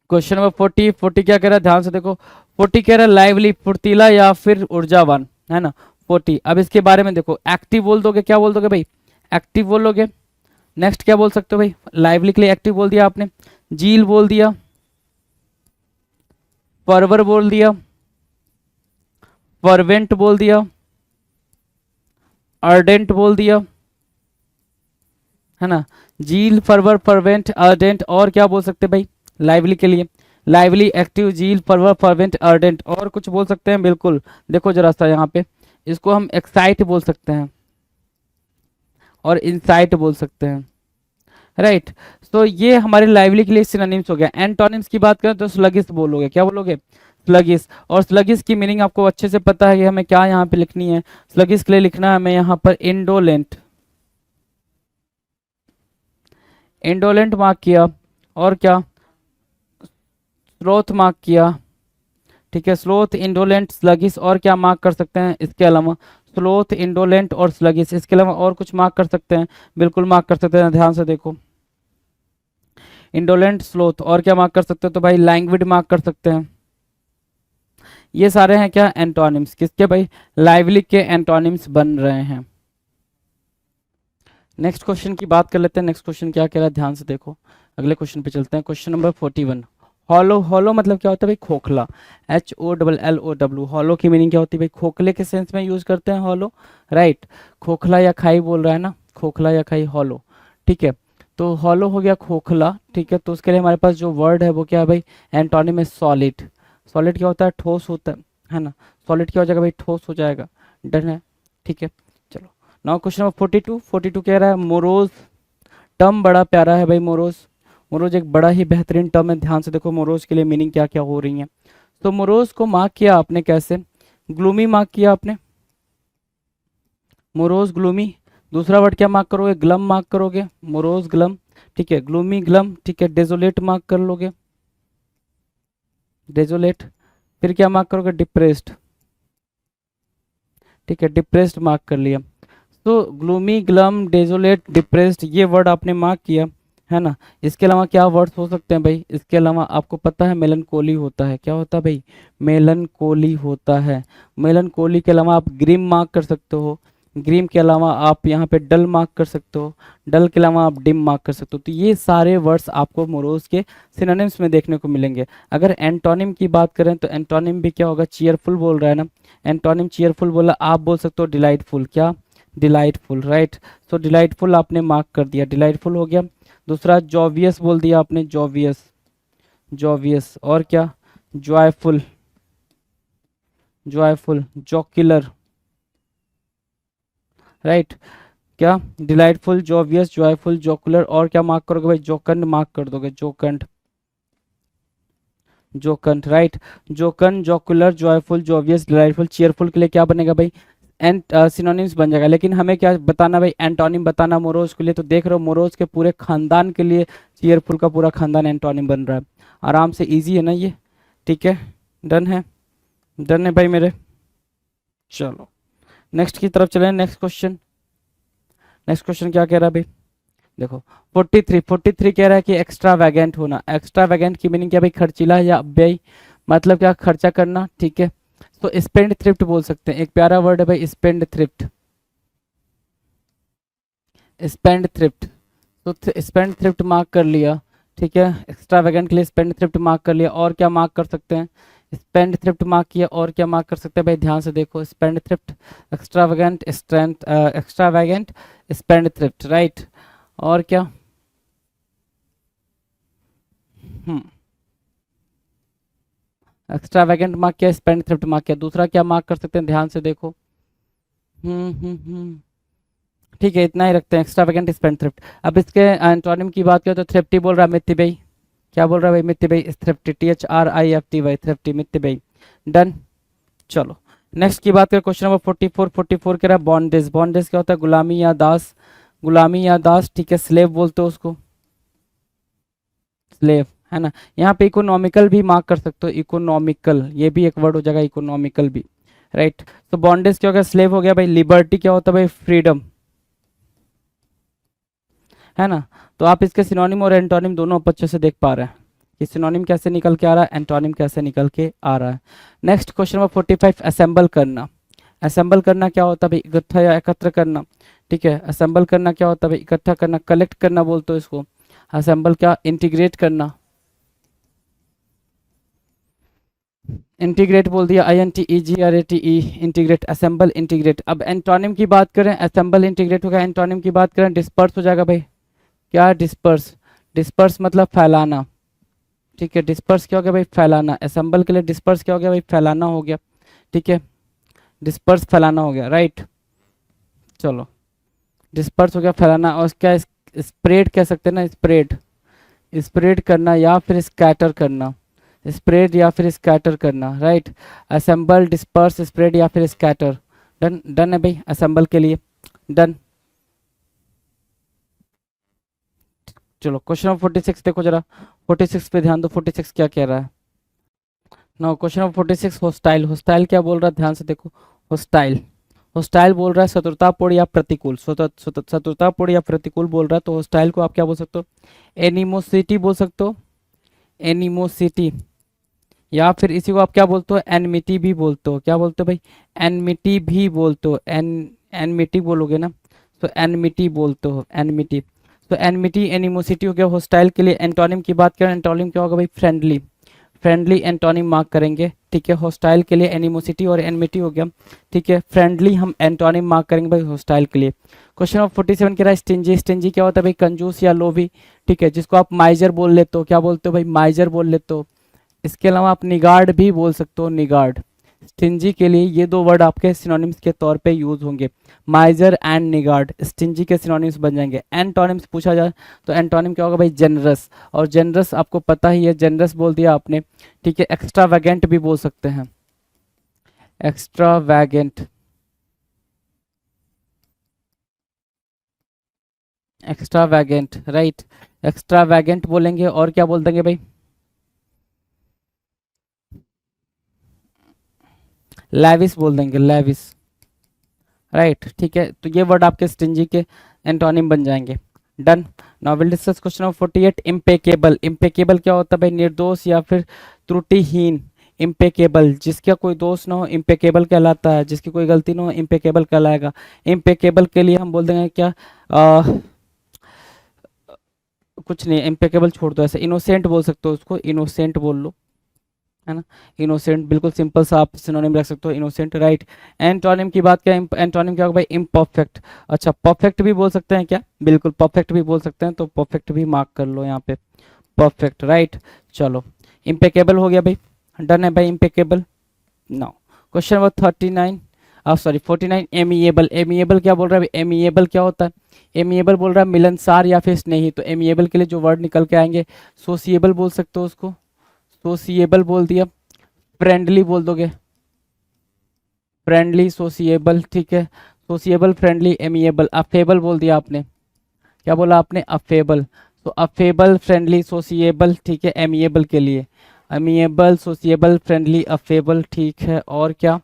question number 40, 40 क्या कह रहा है, ध्यान से देखो, 40 कह रहा है लाइवली, फुर्तीला या फिर ऊर्जावान, है ना, 40। अब इसके बारे में देखो, एक्टिव बोल दोगे, क्या बोल दोगे भाई, एक्टिव बोलोगे। नेक्स्ट क्या बोल सकते हो भाई, लाइवली के लिए एक्टिव बोल दिया आपने, जील बोल दिया, फर्वर बोल दिया, फर्वेंट बोल दिया, अर्डेंट बोल दिया, है ना, जील, फर्वर, फर्वेंट, अर्डेंट, और क्या बोल सकते हैं भाई, लाइवली के लिए, लाइवली, एक्टिव, जील, फर्वर, फर्वेंट, अर्डेंट, और कुछ बोल सकते हैं, बिल्कुल। देखो जरा सा यहाँ पे, इसको हम एक्साइट बोल सकते हैं और इंसाइट बोल सकते हैं, राइट। तो ये हमारे लाइवली के लिए सिनोनिम्स हो गया। एंटोनिम्स की बात करें तो स्लगिश बोलोगे, क्या बोलोगे, स्लगिश। और स्लगिश की मीनिंग आपको अच्छे से पता है कि हमें क्या यहाँ पे लिखनी है, स्लगिश के लिए लिखना है हमें यहाँ पर इंडोलेंट, इंडोलेंट मार्क किया, और क्या, स्लोथ मार्क किया, ठीक है, स्लोथ, इंडोलेंट, स्लगिश, और क्या मार्क कर सकते हैं इसके अलावा, स्लोथ, इंडोलेंट और स्लगिश, इसके अलावा और कुछ मार्क कर सकते हैं, बिल्कुल मार्क कर सकते हैं, ध्यान से देखो, इंडोलेंट, स्लोथ, और क्या मार्क कर सकते हैं, तो भाई लैंग्विड मार्क कर सकते हैं। ये सारे हैं क्या, एंटोनिम्स, किसके भाई, लाइवली के एंटोनिम्स बन रहे हैं। नेक्स्ट क्वेश्चन की बात कर लेते हैं, नेक्स्ट क्वेश्चन क्या कह रहा है, ध्यान से देखो, अगले क्वेश्चन पे चलते हैं। क्वेश्चन नंबर 41, हॉलो, हॉलो मतलब क्या होता है भाई, खोखला, HOLLOW, हॉलो की मीनिंग क्या होती है भाई, खोखले के सेंस में यूज करते हैं हॉलो, राइट। खोखला या खाई बोल रहा है ना, खोखला या खाई, हॉलो, ठीक है। तो हॉलो हो गया खोखला, ठीक है। तो उसके लिए हमारे पास जो वर्ड है वो क्या है भाई, एंटोनिम है सॉलिड, सॉलिड क्या होता है, ठोस होता है ना, सॉलिड क्या हो जाएगा भाई, ठोस हो जाएगा, डन है, ठीक है। चलो नाउ क्वेश्चन नंबर 42, 42 कह रहा है मोरोज, टर्म बड़ा प्यारा है भाई, मोरोज, मोरोज एक बड़ा ही बेहतरीन टर्म है, ध्यान से देखो मोरोज के लिए मीनिंग क्या क्या हो रही है। तो मोरोज को मार्क किया आपने कैसे, ग्लूमी मार्क किया आपने, मोरोज ग्लूमी। दूसरा वर्ड क्या मार्क करोगे, ग्लम मार्क करोगे, मोरोज ग्लम, ठीक है, ग्लूमी ग्लम, ठीक है, डेजोलेट मार्क कर लोगे, डेजोलेट, फिर क्या मार्क करोगे, डिप्रेस्ड, ठीक है, डिप्रेस्ड मार्क कर लिया। तो ग्लूमी, ग्लम, डेजोलेट, डिप्रेस्ड, ये वर्ड आपने मार्क किया, है ना। इसके अलावा क्या वर्ड्स हो सकते हैं भाई, इसके अलावा आपको पता है मेलनकोली होता है, क्या होता है भाई, मेलनकोली होता है। मेलनकोली के अलावा आप ग्रीम मार्क कर सकते हो, ग्रीम के अलावा आप यहाँ पे डल मार्क कर सकते हो, डल के अलावा आप डिम मार्क कर सकते हो। तो ये सारे वर्ड्स आपको मोरोज के सिनोनिम्स में देखने को मिलेंगे। अगर एंटोनिम की बात करें तो एंटोनिम भी क्या होगा, चीयरफुल बोल रहा है ना, एंटोनिम चीयरफुल बोला, आप बोल सकते हो डिलाइटफुल, क्या, डिलाइटफुल, राइट। सो डिलाइटफुल आपने मार्क कर दिया, डिलाइटफुल हो गया। दूसरा जॉवियस बोल दिया आपने, जॉवियस, जॉवियस, और क्या, जॉयफुल, जॉयफुल, जॉक्युलर, राइट, क्या, डिलाइटफुल, जॉवियस, जॉयफुल, जॉकुलर, और क्या मार्क करोगे भाई, जोकंड मार्क कर दोगे, jocund, jocund, right. Jocund, jocular, joyful, jovial, delightful, cheerful के लिए क्या बनेगा भाई, एंड सिनोनिम्स बन जाएगा। लेकिन हमें क्या बताना भाई, एंटोनिम बताना मोरोज के लिए। तो देख रहे हो मोरोज के पूरे खानदान के लिए चीयरफुल का पूरा खानदान एंटोनिम बन रहा है। आराम से, इजी है ना ये, ठीक है, डन है, डन है भाई मेरे। चलो नेक्स्ट की तरफ चलें, नेक्स्ट क्वेश्चन, नेक्स्ट क्वेश्चन क्या कह रहा है भाई, देखो 43 कह रहा है कि एक्स्ट्रा वैगेंट होना। एक्स्ट्रा वैगेंट की मीनिंग क्या भाई, खर्चीला या व्यय, मतलब क्या, खर्चा करना, ठीक है। तो स्पेंड थ्रिफ्ट बोल सकते हैं, एक प्यारा वर्ड है भाई, स्पेंड थ्रिफ्ट, स्पेंड थ्रिफ्ट। तो स्पेंड थ्रिफ्ट मार्क कर लिया, ठीक है, एक्स्ट्रा वैगेंट के लिए स्पेंड थ्रिफ्ट मार्क कर लिया। और क्या मार्क कर सकते हैं, स्पेंड थ्रिफ्ट मार्क किया, और क्या मार्क कर सकते हैं भाई, ध्यान से देखो, spendthrift, extravagant, strength, extravagant, spendthrift, right. और क्या, एक्स्ट्रा वैगेंट मार्क किया, स्पेंड थ्रिफ्ट मार्क किया। दूसरा क्या मार्क कर सकते हैं, ध्यान से देखो, ठीक है, इतना ही रखते हैं, एक्स्ट्रा वैगेंट, स्पेंड थ्रिफ्ट। अब इसके एंटोनिम की बात करें तो थ्रिफ्टी बोल रहा है मित्ती भाई, क्या बोल रहा है भाई, मित्ती भाई, थ्रिफ्टी, THRIFTY, थ्रिफ्टी, मित्ती भाई, डन। चलो नेक्स्ट की बात करें, क्वेश्चन नंबर 44 कह रहा है बॉन्डेज। बॉन्डेज क्या होता है, गुलामी या दास, गुलामी या दास, ठीक है, स्लेव बोलते हो उसको, स्लेव, है ना। यहाँ पे इकोनॉमिकल भी मार्क कर सकते हो, इकोनॉमिकल, ये भी एक वर्ड हो जाएगा, इकोनॉमिकल भी, राइट। तो बॉन्डेज क्या हो गया, स्लेव हो गया भाई। लिबर्टी क्या होता है भाई, फ्रीडम, है ना। तो आप इसके सिनोनिम और एंटोनिम दोनों अच्छे से देख पा रहे हैं कि सिनोनिम कैसे निकल के आ रहा है, एंटोनिम कैसे निकल के आ रहा है। नेक्स्ट क्वेश्चन नंबर 45, असेंबल करना। असेंबल करना क्या होता है भाई, इकट्ठा या एकत्र करना, ठीक है। असेंबल करना क्या होता है भाई, इकट्ठा करना, कलेक्ट करना बोलते हो इसको। असेंबल क्या, इंटीग्रेट करना, इंटीग्रेट बोल दिया, INTEGRATE, इंटीग्रेट, असेंबल, इंटीग्रेट। अब एंटोनिम की बात करें, असेंबल इंटीग्रेट हो गया, एंटोनिम की बात करें डिस्पर्स हो जाएगा भाई, क्या, डिस्पर्स, डिस्पर्स मतलब फैलाना, ठीक है, डिस्पर्स क्या हो गया भाई, फैलाना। असेंबल के लिए डिस्पर्स क्या हो गया भाई, फैलाना हो गया, ठीक है, डिस्पर्स फैलाना हो गया, राइट। चलो डिस्पर्स हो गया, फैलाना। और क्या, स्प्रेड कह सकते हैं ना, स्प्रेड, स्प्रेड करना या फिर स्कैटर करना, स्प्रेड या फिर स्कैटर करना, राइट। असेंबल, डिस्पर्स, स्प्रेड या फिर स्कैटर, डन, डन है भाई असेंबल के लिए, डन। चलो क्वेश्चन नंबर 46 देखो जरा, 46 पे ध्यान दो, 46 क्या कह रहा है। No question number 46, hostile. Hostile क्या बोल रहा है, ध्यान से देखो, होस्टाइल, होस्टाइल बोल रहा है शत्रुतापूर्ण या प्रतिकूल, शत्रुतापूर्ण या प्रतिकूल बोल रहा है। तो होस्टाइल को आप क्या बोल सकते हो, एनिमोसिटी बोल सकते हो, एनिमोसिटी, या फिर इसी को आप क्या बोलते हो, एनमिटी भी बोलते हो, क्या बोलते हो भाई, एनमिटी भी बोलते हो, एनमिटी बोलोगे ना, तो एनमिटी बोलते हो, एनमिटी। तो एनमिटी, एनिमोसिटी हो गया। होस्टाइल के लिए एंटोनिम की बात करें, एंटोनिम क्या होगा भाई, फ्रेंडली, फ्रेंडली एंटोनिम मार्क करेंगे, ठीक है। हॉस्टाइल के लिए एनिमोसिटी और एनमिटी हो गया, ठीक है। फ्रेंडली हम एंटोनिम मार्क करेंगे भाई हॉस्टाइल के लिए। क्वेश्चन ऑफ 47 कह रहा है स्टिंजी। स्टिंजी क्या होता है भाई, कंजूस या लोभी, ठीक है, जिसको आप माइजर बोल लेते हो, क्या बोलते हो भाई, माइजर बोल लेते हो। इसके अलावा आप निगार्ड भी बोल सकते हो, निगार्ड। स्टिंजी के लिए ये दो वर्ड आपके सिनोनिम्स के तौर पे यूज होंगे, माइजर एंड निगार्ड, स्टिंजी के सिनोनिम्स बन जाएंगे। एंटोनिम्स पूछा जाए तो एंटोनिम क्या होगा भाई, जेनरस, और जेनरस आपको पता ही है, जेनरस बोल दिया आपने, ठीक है। एक्स्ट्रा वैगेंट भी बोल सकते हैं, एक्स्ट्रा वैगेंट, एक्स्ट्रा वैगेंट, राइट, एक्स्ट्रा वैगेंट बोलेंगे। और क्या बोल देंगे भाई, लैविस बोल देंगे, लैविस, राइट, ठीक है। तो ये वर्ड आपके स्टिंजी के एंटोनिम बन जाएंगे। Done. Now will discuss question number 48, impeccable. Impeccable क्या होता है भाई? निर्दोष या फिर त्रुटिहीन। इम्पेकेबल, जिसका कोई दोष ना हो इम्पेकेबल कहलाता है, जिसकी कोई गलती ना हो इम्पेकेबल कहलाएगा। इम्पेकेबल के लिए हम बोल देंगे क्या, कुछ नहीं, इम्पेकेबल छोड़ दो, ऐसे इनोसेंट बोल सकते हो उसको, इनोसेंट बोल लो, है ना। इनोसेंट बिल्कुल सिंपल सा आप सिनोनिम रख सकते हो, इनोसेंट, राइट। एंटोनिम की बात क्या, एंटोनिम क्या होगा भाई? इम्परफेक्ट। अच्छा, परफेक्ट भी बोल सकते हैं क्या? बिल्कुल परफेक्ट भी बोल सकते हैं, तो परफेक्ट भी मार्क कर लो यहाँ पे, परफेक्ट, राइट। चलो, इम्पेकेबल हो गया भाई, डन है भाई impeccable. Now question number 39, sorry 49, amiable. Amiable क्या बोल रहा है भाई? एमिएबल क्या होता है? एमिएबल बोल रहा है मिलनसार या फिर स्नेही। तो एमिएबल के लिए जो वर्ड निकल के आएंगे, सोसिएबल बोल सकते हो उसको, सोसिएबल बोल दिया। फ्रेंडली बोल दोगे, फ्रेंडली, सोसिएबल, ठीक है। सोसिएबल, फ्रेंडली, एमिएबल। अफेबल बोल दिया आपने, क्या बोला आपने? अफेबल। तो अफेबल, फ्रेंडली, सोसिएबल, ठीक है, एमिएबल के लिए। एमिएबल, सोसिएबल, फ्रेंडली, अफेबल, ठीक है। और क्या?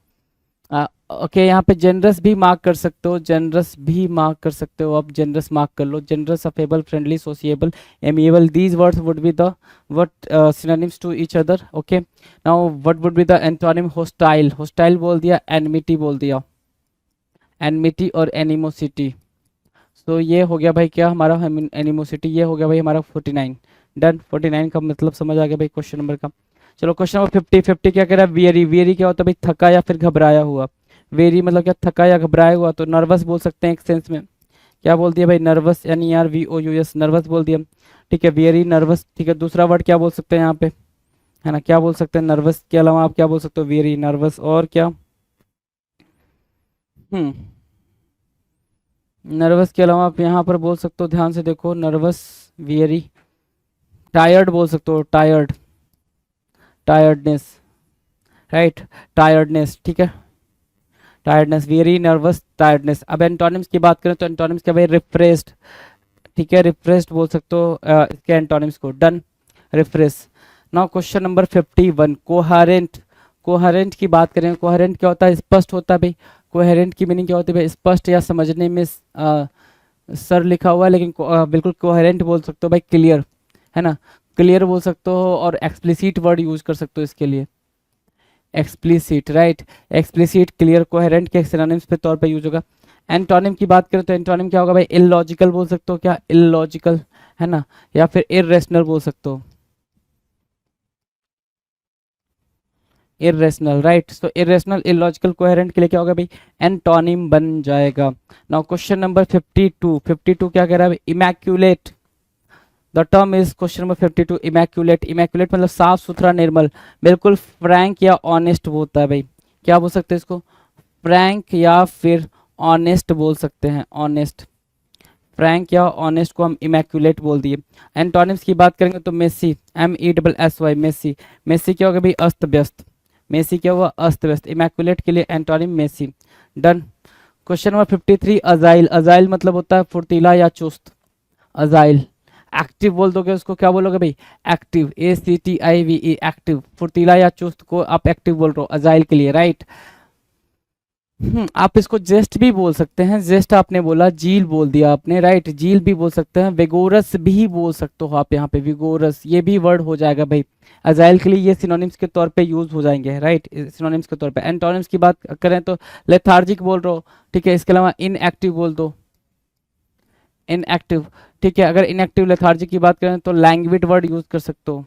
ओके, यहाँ पे जनरस भी मार्क कर सकते हो, जनरस भी मार्क कर सकते हो, आप जनरस मार्क कर लो। Generous, affable, friendly, sociable, amiable, these words would be the what synonyms to each other. Okay, now what would be the antonym? hostile। hostile बोल दिया, enmity बोल दिया, enmity और animosity। so ये हो गया भाई क्या हमारा, animosity, ये हो गया भाई हमारा 49। डन। 49 का मतलब समझ आ गया भाई क्वेश्चन नंबर का। चलो क्वेश्चन नंबर 50। 50 क्या कह रहा है? वेरी। वेरी क्या होता है भाई? थका या फिर घबराया हुआ। वेरी मतलब क्या? थका या घबराया हुआ। तो नर्वस बोल सकते हैं एक सेंस में, क्या बोल दिया भाई? नर्वस, NERVOUS, नर्वस बोल दिया, ठीक है। वेरी नर्वस, ठीक है। दूसरा वर्ड क्या बोल सकते हैं यहाँ पे, है ना, क्या बोल सकते हैं? नर्वस के अलावा आप क्या बोल सकते हो? वेरी, नर्वस, और क्या? नर्वस के अलावा आप यहाँ पर बोल सकते हो, ध्यान से देखो, नर्वस, वेरी, टायर्ड बोल सकते हो, टायर्ड, टायर्डनेस, राइट, टायर्डनेस, ठीक है। Tiredness, very, nervous, tiredness. अब एंटोनिम्स की बात करें तो एंटोनिम्स क्या भाई? रिफ्रेस्ड, ठीक है, रिफ्रेस्ड बोल सकते हो इसके एंटोनिम्स को। Done, refresh. Now question number 51, coherent. Coherent की बात करें, कोहेरेंट क्या होता है? स्पष्ट होता है भाई। कोहेरेंट की मीनिंग क्या होती है भाई? स्पष्ट या समझने में सर लिखा हुआ है, लेकिन बिल्कुल कोहेरेंट बोल सकते हो भाई, क्लियर, है ना, क्लियर बोल सकते हो। और एक्सप्लिसिट वर्ड यूज कर सकते हो इसके लिए, explicit, right. Explicit, clear, coherent के सिनोनिम्स पे तौर पे यूज होगा। एंटोनिम की बात करें तो एंटोनिम क्या होगा भाई? इलॉजिकल बोल सकते हो, क्या? इलॉजिकल, है ना, या फिर इररेशनल बोल सकते हो, इररेशनल, राइट। सो इररेशनल, इलॉजिकल, कोहेरेंट के लिए क्या होगा भाई? एंटोनिम बन जाएगा। Now question number 52। 52 क्या कह रहा है भाई? Immaculate. The term is, question number 52, immaculate. Immaculate मतलब साफ सुथरा, निर्मल, बिल्कुल फ्रैंक या ऑनेस्ट होता है भाई। क्या बोल सकते हैं इसको? फ्रैंक या फिर ऑनेस्ट बोल सकते हैं, ऑनेस्ट। फ्रैंक या ऑनेस्ट को हम इमैक्यूलेट बोल दिए। एंटोनिम्स की बात करेंगे तो मेसी, MESSY, मेसी। मेसी क्या होगा भाई? अस्त व्यस्त। मेसी क्या हुआ? अस्त व्यस्त। इमैक्यूलेट के लिए antonym messy. Done. Question number 53, agile. Agile मतलब होता है फुर्तीला या चुस्त, अजाइल। एक्टिव बोल दोगे उसको, क्या बोलोगे भाई? एक्टिव, ACTIVE, एक्टिव, फुर्तीला या चुस्त को आप एक्टिव बोल रहे हो अजाइल के लिए, राइट। आप इसको जेस्ट भी बोल सकते हैं, जेस्ट आपने बोला, जील बोल दिया आपने, राइट, जील भी बोल सकते हैं, विगोरस भी बोल सकते हो आप यहाँ पे, विगोरस, ये भी वर्ड हो जाएगा भाई अजाइल के लिए। ये सिनोनिम्स के तौर पे यूज हो जाएंगे, राइट, सिनोनिम्स के तौर पे। एंटोनिम्स की बात करें तो लेथार्जिक बोल रहे हो, ठीक है, इसके अलावा इनएक्टिव बोल दो, इनएक्टिव, ठीक है। अगर इनएक्टिव लेथार्जिक की बात करें तो लैंग्विड वर्ड यूज कर सकते हो,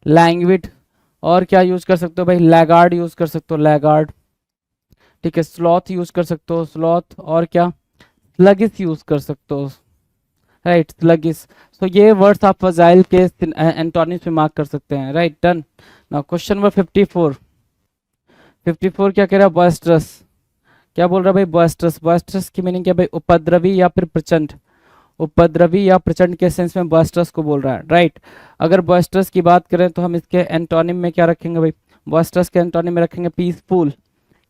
लैंग्विड। और क्या यूज कर सकते हो भाई? लैगार्ड यूज कर सकते हो, लैगार्ड, ठीक है। स्लॉथ यूज कर सकते हो, स्लॉथ। और क्या? स्लगिस यूज कर सकते हो, राइट, स्लगिस। सो ये वर्ड्स आप फजाइल के एंटोनिम्स में मार्क कर सकते हैं, right, done. Now question number 54। 54 क्या कह रहा है? बॉयस्ट्रस। क्या बोल रहा है भाई? बॉयस्ट्रस। बॉयस्ट्रस की मीनिंग क्या भाई? उपद्रवी या फिर प्रचंड, उपद्रवी या प्रचंड के सेंस में बॉयस्ट्रस को बोल रहा है, राइट। अगर बॉयस्ट्रस की बात करें तो हम इसके एंटोनिम में क्या रखेंगे भाई? बॉयस्ट्रस के एंटोनिम में रखेंगे पीसफुल।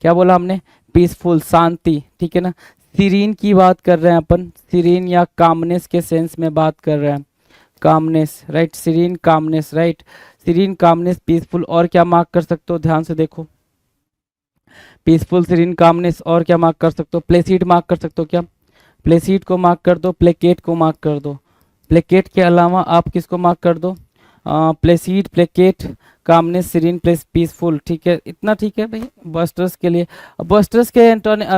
क्या बोला हमने? पीसफुल, शांति, ठीक है ना। सीरीन की बात कर रहे हैं अपन, सीरीन या कामनेस के सेंस में बात कर रहे हैं, calmness, right, serene, calmness, right, serene, calmness, peaceful. और क्या मार्क कर सकते हो? ध्यान से देखो, पीसफुल, सीरीन, कामनेस, और क्या मार्क कर सकते हो? प्लेसीड मार्क कर सकते हो क्या? प्लेसीड को मार्क कर दो, प्लेकेट को मार्क कर दो। प्लेकेट के अलावा आप किसको मार्क कर दो? Placid, placate, calmness, serene, place, peaceful. ठीक है, इतना ठीक है भाई बस्टर्स के लिए। अब बस्टर्स के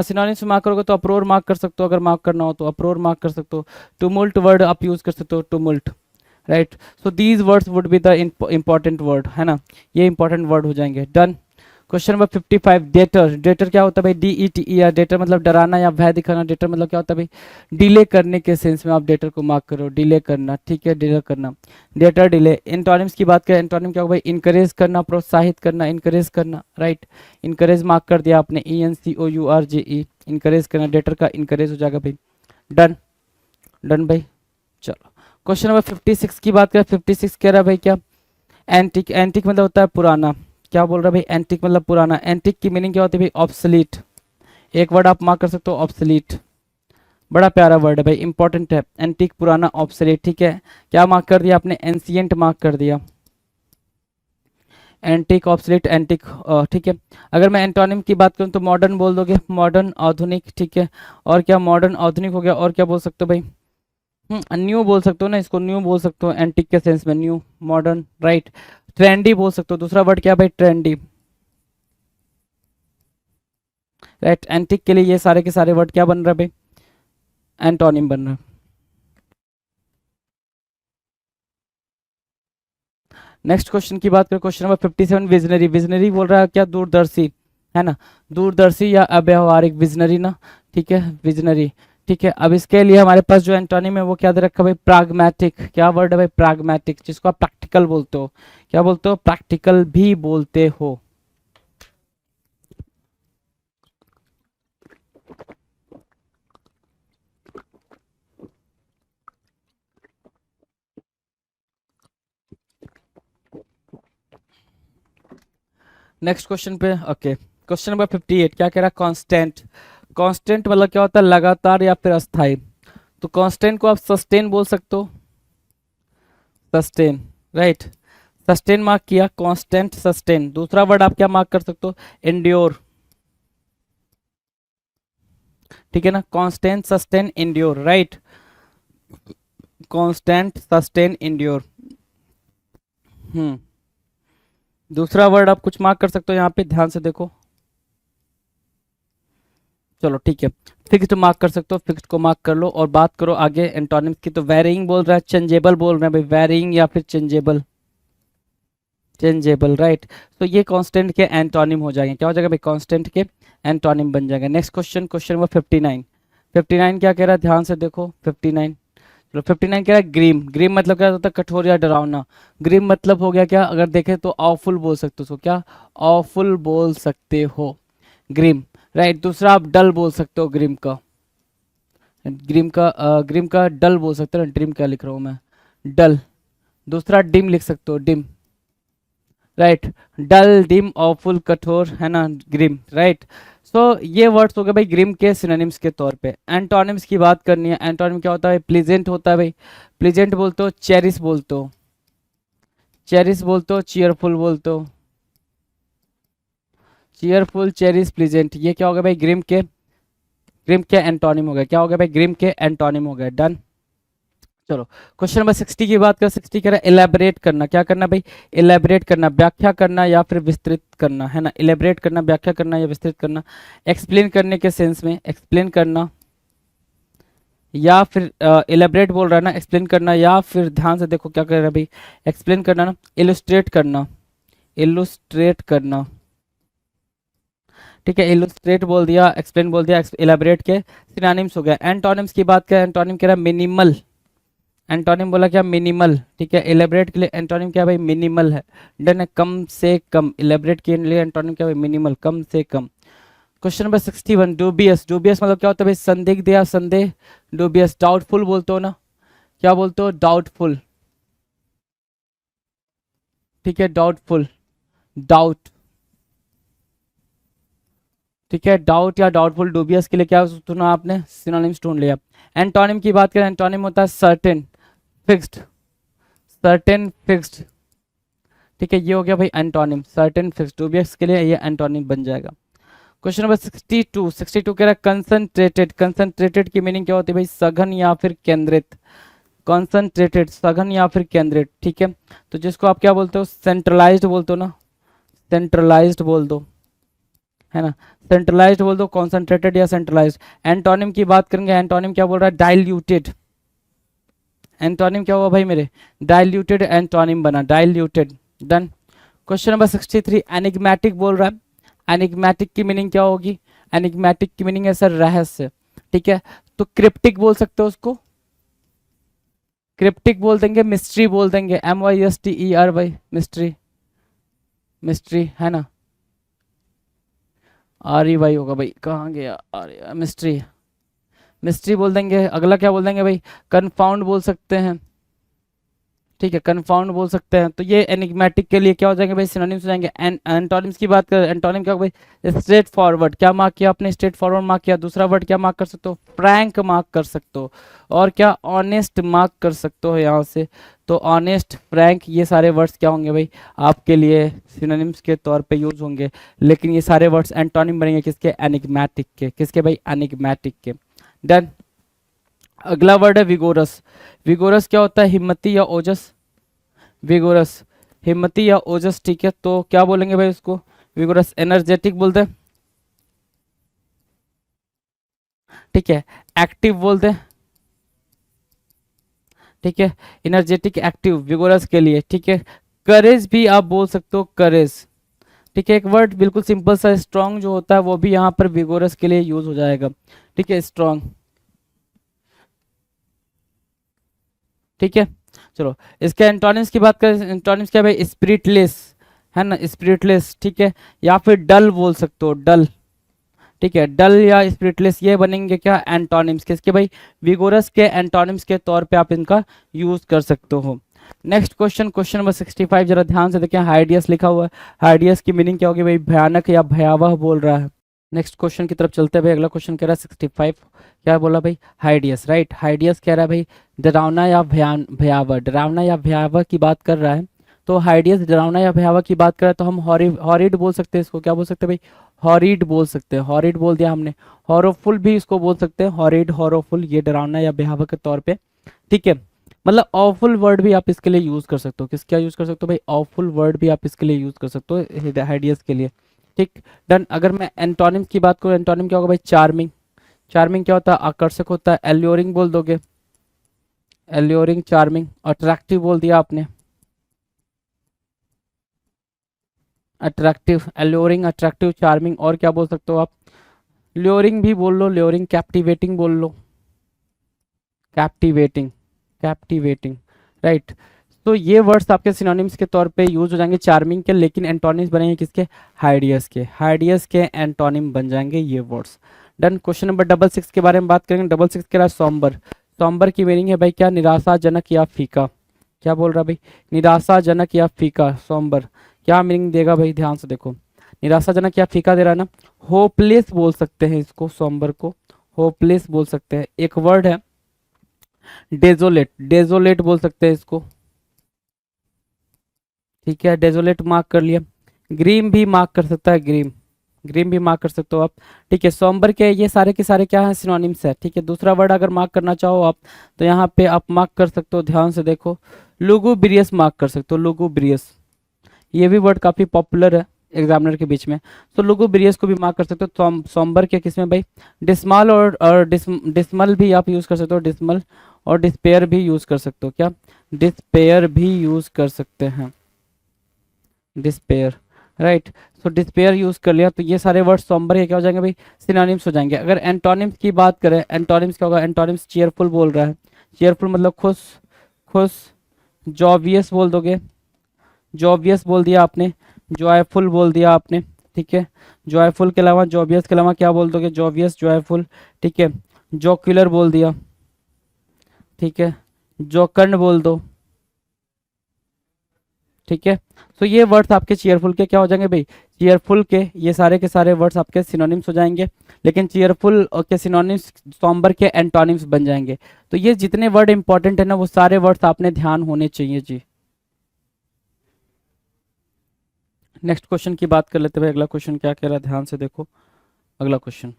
सिनोनिम्स मार्क करोगे तो अप्रोर मार्क कर सकते हो, अगर मार्क करना हो तो अप्रोर मार्क कर सकते हो। टुमुल्ट वर्ड आप यूज कर सकते हो, tumult, right. So these words would be the important word, है ना, ये इंपॉर्टेंट वर्ड हो जाएंगे। Done. Question number 55, deter. Deter क्या होता है भाई? DETER, डेटर मतलब डराना या भय दिखाना। डेटर मतलब क्या होता है भाई? डिले करने के सेंस में आप डेटर को मार्क करो, डिले करना, ठीक है, डिले करना, डेटर, डिले। एंटोनिम्स की बात करें, एंटोनिम क्या होगा भाई? इनकरेज करना, प्रोत्साहित करना, इनकरेज करना, राइट। इनकरेज मार्क कर दिया आपने, ENCOURGE, इनकरेज करना, डेटर का इनकरेज हो जाएगा भाई। डन, डन भाई। चलो क्वेश्चन नंबर 56 की बात करें। 56 कह रहा है भाई क्या? एंटिक। एंटिक मतलब होता है पुराना। क्या बोल रहा है भाई? एंटिक मतलब पुराना। एंटिक की मीनिंग क्या होती है भाई? ऑब्सलीट। एक वर्ड आप मार्क कर सकते हो, ऑब्सलीट। बड़ा प्यारा वर्ड है भाई, इंपॉर्टेंट है। एंटिक, पुराना, ऑब्सलीट, ठीक है। क्या मार्क कर दिया आपने? एंशिएंट मार्क कर दिया। एंटिक, ऑब्सलीट, एंटिक, ठीक है। अगर मैं एंटोनिम की बात करूं तो मॉडर्न बोल दोगे, मॉडर्न, आधुनिक, ठीक है। और क्या? मॉडर्न, आधुनिक हो गया, और क्या बोल सकते हो भाई? न्यू बोल सकते हो ना, इसको न्यू बोल सकते हो एंटिक के सेंस में, न्यू, मॉडर्न, राइट। ट्रेंडी बोल सकते हो, दूसरा वर्ड क्या भाई? Trendy, right. एंटिक के लिए ये सारे के सारे वर्ड क्या बन रहा है भाई? एंटोनिम बन रहा है। नेक्स्ट क्वेश्चन की बात करें, क्वेश्चन नंबर 57, विजनरी। विजनरी बोल रहा है क्या? दूरदर्शी, है ना, दूरदर्शी या अव्यावहारिक, विजनरी ना, ठीक है, विजनरी, ठीक है। अब इसके लिए हमारे पास जो एंटोनिम है वो क्या दे रखा है भाई? प्राग्मेटिक। क्या वर्ड है भाई? प्राग्मेटिक, जिसको आप प्रैक्टिकल बोलते हो। क्या बोलते हो? प्रैक्टिकल भी बोलते हो। नेक्स्ट क्वेश्चन पे, ओके। क्वेश्चन नंबर 58 क्या कह रहा है? कांस्टेंट। कांस्टेंट मतलब क्या होता है? लगातार या फिर अस्थाई। तो कांस्टेंट को आप सस्टेन बोल सकते हो, सस्टेन, राइट। सस्टेन मार्क किया, कांस्टेंट, सस्टेन। दूसरा वर्ड आप क्या मार्क कर सकते हो? एंड्योर, ठीक है ना, constant, sustain, endure, right. Constant, sustain, endure. दूसरा वर्ड आप कुछ मार्क कर सकते हो यहाँ पे, ध्यान से देखो। चलो ठीक है, फिक्स्ड मार्क कर सकते हो, फिक्स्ड को मार्क कर लो। और बात करो आगे एंटोनिम्स की, तो वेरिंग बोल रहा है, चेंजेबल बोल रहे हैं भाई, वेरिंग या फिर चेंजेबल, चेंजेबल, राइट। तो ये कांस्टेंट के एंटोनिम हो जाएंगे। क्या हो जाएगा भाई? कांस्टेंट के एंटोनिम बन जाएगा। Next question, question number 59। 59 क्या कह रहा है? ध्यान से देखो 59। चलो 59 कह रहा है ग्रीम। ग्रीम मतलब क्या होता है? कठोर या डरावना। ग्रीम मतलब हो गया क्या? अगर देखें तो ऑफुल बोल सकते हो उसको, क्या? ऑफुल बोल सकते हो, ग्रीम, राइट। दूसरा आप डल बोल सकते हो ग्रीम का, ग्रीम का डल बोल सकते हो ना, ड्रीम क्या लिख रहा हूँ मैं? डल। दूसरा डिम लिख सकते हो, डिम, राइट। डल, डिम, ऑफुल, कठोर, है ना, ग्रीम, राइट। सो ये वर्ड्स हो गए भाई ग्रीम के सिनोनिम्स के तौर पे। एंटोनिम्स की बात करनी है, एंटोनिम क्या होता है? प्लीजेंट होता है भाई, प्लीजेंट बोलते हो, चेरिस बोलते हो, चेरिस बोलते हो, चीयरफुल बोलते हो, चीयरफुल, चेरिस, प्लीजेंट। ये क्या हो गया भाई? ग्रीम के एंटोनिम हो गया। क्या हो गया भाई? ग्रीम के एंटोनिम हो गया। डन। चलो क्वेश्चन नंबर 60 की बात करें। 60 कह रहा है इलेबरेट करना। क्या करना भाई? इलेबरेट करना, व्याख्या करना या फिर विस्तृत करना, है ना। इलेबरेट करना, व्याख्या करना या विस्तृत करना। एक्सप्लेन करने के सेंस में, एक्सप्लेन करना या फिर इलेबरेट बोल रहा है ना, एक्सप्लेन करना, या फिर ध्यान से देखो क्या कर रहा है भाई? एक्सप्लेन करना ना, इलुस्ट्रेट करना, इलुस्ट्रेट करना, ठीक है। इलुस्ट्रेट बोल दिया, एक्सप्लेन बोल दिया, इलेबरेट के सिनोनिम्स हो गया। एंटोनिम्स की बात करें, एंटोनिम कह रहा है मिनिमल। एंटोनिम बोला क्या? मिनिमल, ठीक है। इलेबरेट के लिए एंटोनिम क्या भाई? मिनिमल है। डन है, कम से कम। इलेबरेट के लिए एंटोनिम क्या भाई? मिनिमल, कम से कम। Question number 61, dubious. डूबियस मतलब क्या होता है भाई? संदिग्ध या संदेह, डूबियस। डाउटफुल बोलते हो ना, क्या बोलते हो? डाउटफुल, ठीक है, डाउटफुल, डाउट, ठीक है, डाउट या डाउटफुल। डूबियस के लिए क्या सुना आपने? सिनोनिम्स ढूंढ लिया। एंटोनिम की बात करें, एंटोनिम होता है सर्टेन, फिक्स्ड, सर्टेन, फिक्स्ड, ठीक है। ये हो गया भाई एंटोनिम, सर्टेन, फिक्स्ड। डूबियस के लिए ये एंटोनिम बन जाएगा। क्वेश्चन नंबर 62 कह रहा है कंसंट्रेटेड। कंसंट्रेटेड की मीनिंग क्या होती है भाई? सघन या फिर केंद्रित। कंसंट्रेटेड सघन या फिर केंद्रित, ठीक है। तो जिसको आप क्या बोलते हो? सेंट्रलाइज्ड बोलते हो ना, सेंट्रलाइज्ड बोल दो, है ना, सेंट्रलाइज्ड बोल दो, कॉन्सेंट्रेटेड या सेंट्रलाइज्ड। एंटोनिम की बात करेंगे, एंटोनिम क्या बोल रहा है? डाइल्यूटेड। एंटोनिम क्या हुआ भाई मेरे? डाइल्यूटेड एंटोनिम बना, diluted. Done. Question number 63 enigmatic बोल रहा है। एनिग्मेटिक की मीनिंग क्या होगी? एनिग्मेटिक की मीनिंग है सर रहस्य, ठीक है। तो क्रिप्टिक बोल सकते हो उसको, क्रिप्टिक बोल देंगे, मिस्ट्री बोल देंगे, MYSTER भाई, मिस्ट्री, मिस्ट्री है ना। आरी भाई होगा भाई, कहाँ गया आर्य? मिस्ट्री, मिस्ट्री बोल देंगे। अगला क्या बोल देंगे भाई? कन्फाउंड बोल सकते हैं, ठीक है, कन्फाउंड बोल सकते हैं। तो ये एनिग्मेटिक के लिए क्या हो जाएंगे भाई? सिनोनिम्स हो जाएंगे। एंटोनिम्स की बात करें, एंटोनिम क्या भाई? Straight forward. क्या मार्क किया आपने? स्ट्रेट फॉरवर्ड मार्क किया। दूसरा वर्ड क्या मार्क कर सकते हो? फ्रैंक मार्क कर सकते हो। और क्या? ऑनेस्ट मार्क कर सकते हो यहाँ से। तो ऑनेस्ट, फ्रैंक, ये सारे वर्ड्स क्या होंगे भाई? आपके लिए सिनोनिम्स के तौर पे यूज होंगे। लेकिन ये सारे वर्ड्स एंटोनिम बनेंगे किसके? एनिग्मेटिक के। किसके भाई? एनिग्मेटिक के। डन। अगला वर्ड है विगोरस। विगोरस क्या होता है? हिम्मती या ओजस। विगोरस, हिम्मती या ओजस, ठीक है। तो क्या बोलेंगे भाई उसको? विगोरस। एनर्जेटिक बोलते हैं, ठीक है। एक्टिव बोलते हैं, ठीक है। एनर्जेटिक, एक्टिव, विगोरस के लिए, ठीक है। करेज भी आप बोल सकते हो, करेज, ठीक है। एक वर्ड बिल्कुल सिंपल सा स्ट्रांग जो होता है वो भी यहाँ पर विगोरस के लिए यूज हो जाएगा, ठीक है, स्ट्रांग, ठीक है। चलो इसके एंटोनिम्स की बात करें। एंटोनिम्स क्या है भाई? स्पिरिटलेस, है ना, स्पिरिटलेस, ठीक है। या फिर डल बोल सकते हो, डल, ठीक है। डल या स्पिरिटलेस ये बनेंगे क्या? एंटोनिम्स। किसके भाई? विगोरस के एंटोनिम्स के तौर पे आप इनका यूज कर सकते हो। नेक्स्ट क्वेश्चन, क्वेश्चन नंबर 65, जरा ध्यान से देखें। हाइडियस लिखा हुआ है। हाइडियस की मीनिंग क्या होगी भाई? भयानक या भयावह बोल रहा है। नेक्स्ट क्वेश्चन की तरफ चलते हैं भाई। अगला क्वेश्चन कह रहा है 65, क्या बोला भाई? Hideous, right. हाइडियस कह रहा है भाई डरावना या भयावह। डरावना या भयावह की बात कर रहा है। तो हाइडियस डरावना या भयावह की बात कर रहा है तो हम हॉरिड बोल सकते हैं इसको। क्या बोल सकते हैं भाई? हॉरिड बोल सकते हैं। हॉरिड बोल दिया हमने। हॉरोफुल भी इसको बोल सकते हैं, हॉरिड, हॉरोफुल, ये डरावना या भयावह के तौर पे, ठीक है। मतलब ऑफुल वर्ड भी आप इसके लिए यूज कर सकते हो। किसका यूज कर सकते हो भाई? ऑफुल वर्ड भी आप इसके लिए यूज कर सकते हो हाइडियस के लिए, ठीक। डन। अगर मैं एंटोनिम की बात करूँ, एंटोनिम क्या होगा भाई? चार्मिंग। चार्मिंग क्या होता है? आकर्षक होता है। एल्योरिंग बोल दोगे, एल्योरिंग, चार्मिंग। अट्रैक्टिव बोल दिया आपने, अट्रैक्टिव, एल्योरिंग, अट्रैक्टिव, चार्मिंग। और क्या बोल सकते हो आप? ल्योरिंग भी बोल लो, ल्योरिंग। कैप्टिवेटिंग बोल लो, कैप्टिवेटिंग, कैप्टिवेटिंग, राइट। तो ये वर्ड्स आपके सिनोनिम्स के तौर पे यूज हो जाएंगे चार्मिंग के, लेकिन एंटोनिम्स बनेंगे किसके? हाइडियस के। हाइडियस के एंटोनिम बन जाएंगे ये वर्ड्स। डन। क्वेश्चन नंबर 66 के बारे में बात करेंगे। 66 के रहा सॉम्बर। सॉम्बर की मीनिंग है भाई क्या? निराशाजनक या फीका। क्या बोल रहा है भाई? निराशाजनक या फीका, सॉम्बर। क्या मीनिंग देगा भाई? ध्यान से देखो। निराशाजनक या फीका दे रहा है ना। होपलेस बोल सकते हैं इसको, सॉम्बर को होपलेस बोल सकते हैं। एक वर्ड है डेजोलेट, डेजोलेट बोल सकते हैं इसको, ठीक है। डेजोलेट मार्क कर लिया। ग्रीम भी मार्क कर सकता है, ग्रीम, ग्रीम भी मार्क कर सकते हो आप, ठीक है। सोम्बर के ये सारे के सारे क्या है? सिनोनिम्स है, ठीक है। दूसरा वर्ड अगर मार्क करना चाहो आप तो यहाँ पे आप मार्क कर सकते हो, ध्यान से देखो, लुगुब्रियस मार्क कर सकते हो, लुगुब्रियस। ये भी वर्ड काफी पॉपुलर है एग्जामिनर के बीच में, तो लुगुब्रियस को भी मार्क कर सकते हो। सोम्बर के किसमें भाई? डिस्मल और डिस्मल भी आप यूज कर सकते हो, डिस्मल। और डिस्पेयर भी यूज कर सकते हो। क्या? डिस्पेयर भी यूज कर सकते हैं, डिस्पेयर, राइट। सो डिस्पेयर यूज कर लिया। तो ये सारे वर्ड सोम्बर के क्या हो जाएंगे भाई? सिनोनिम्स हो जाएंगे। अगर एंटोनिम्स की बात करें, एंटोनिम्स क्या होगा? एंटोनिम्स चीयरफुल बोल रहा है। चीयरफुल मतलब खुश, खुश। जॉवियस बोल दोगे, जॉवियस बोल दिया आपने। जॉयफुल बोल दिया आपने, ठीक है। जॉयफुल के अलावा, जॉवियस के अलावा क्या बोल दोगे? जॉवियस, जॉयफुल, ठीक है। जोक्यूलर बोल दिया, ठीक है। जोकंड बोल दो, ठीक है। तो ये वर्ड्स आपके चीयरफुल के क्या हो जाएंगे भाई? चीयरफुल के ये सारे के सारे वर्ड्स आपके सिनोनिम्स हो जाएंगे, लेकिन चीयरफुल के सिनोनिम्स सॉम्बर के एंटोनिम्स बन जाएंगे। तो ये जितने वर्ड इंपॉर्टेंट है ना वो सारे वर्ड्स आपने ध्यान होने चाहिए जी। नेक्स्ट क्वेश्चन की बात कर लेते हैं। अगला क्वेश्चन क्या कह रहा है? ध्यान से देखो। अगला क्वेश्चन,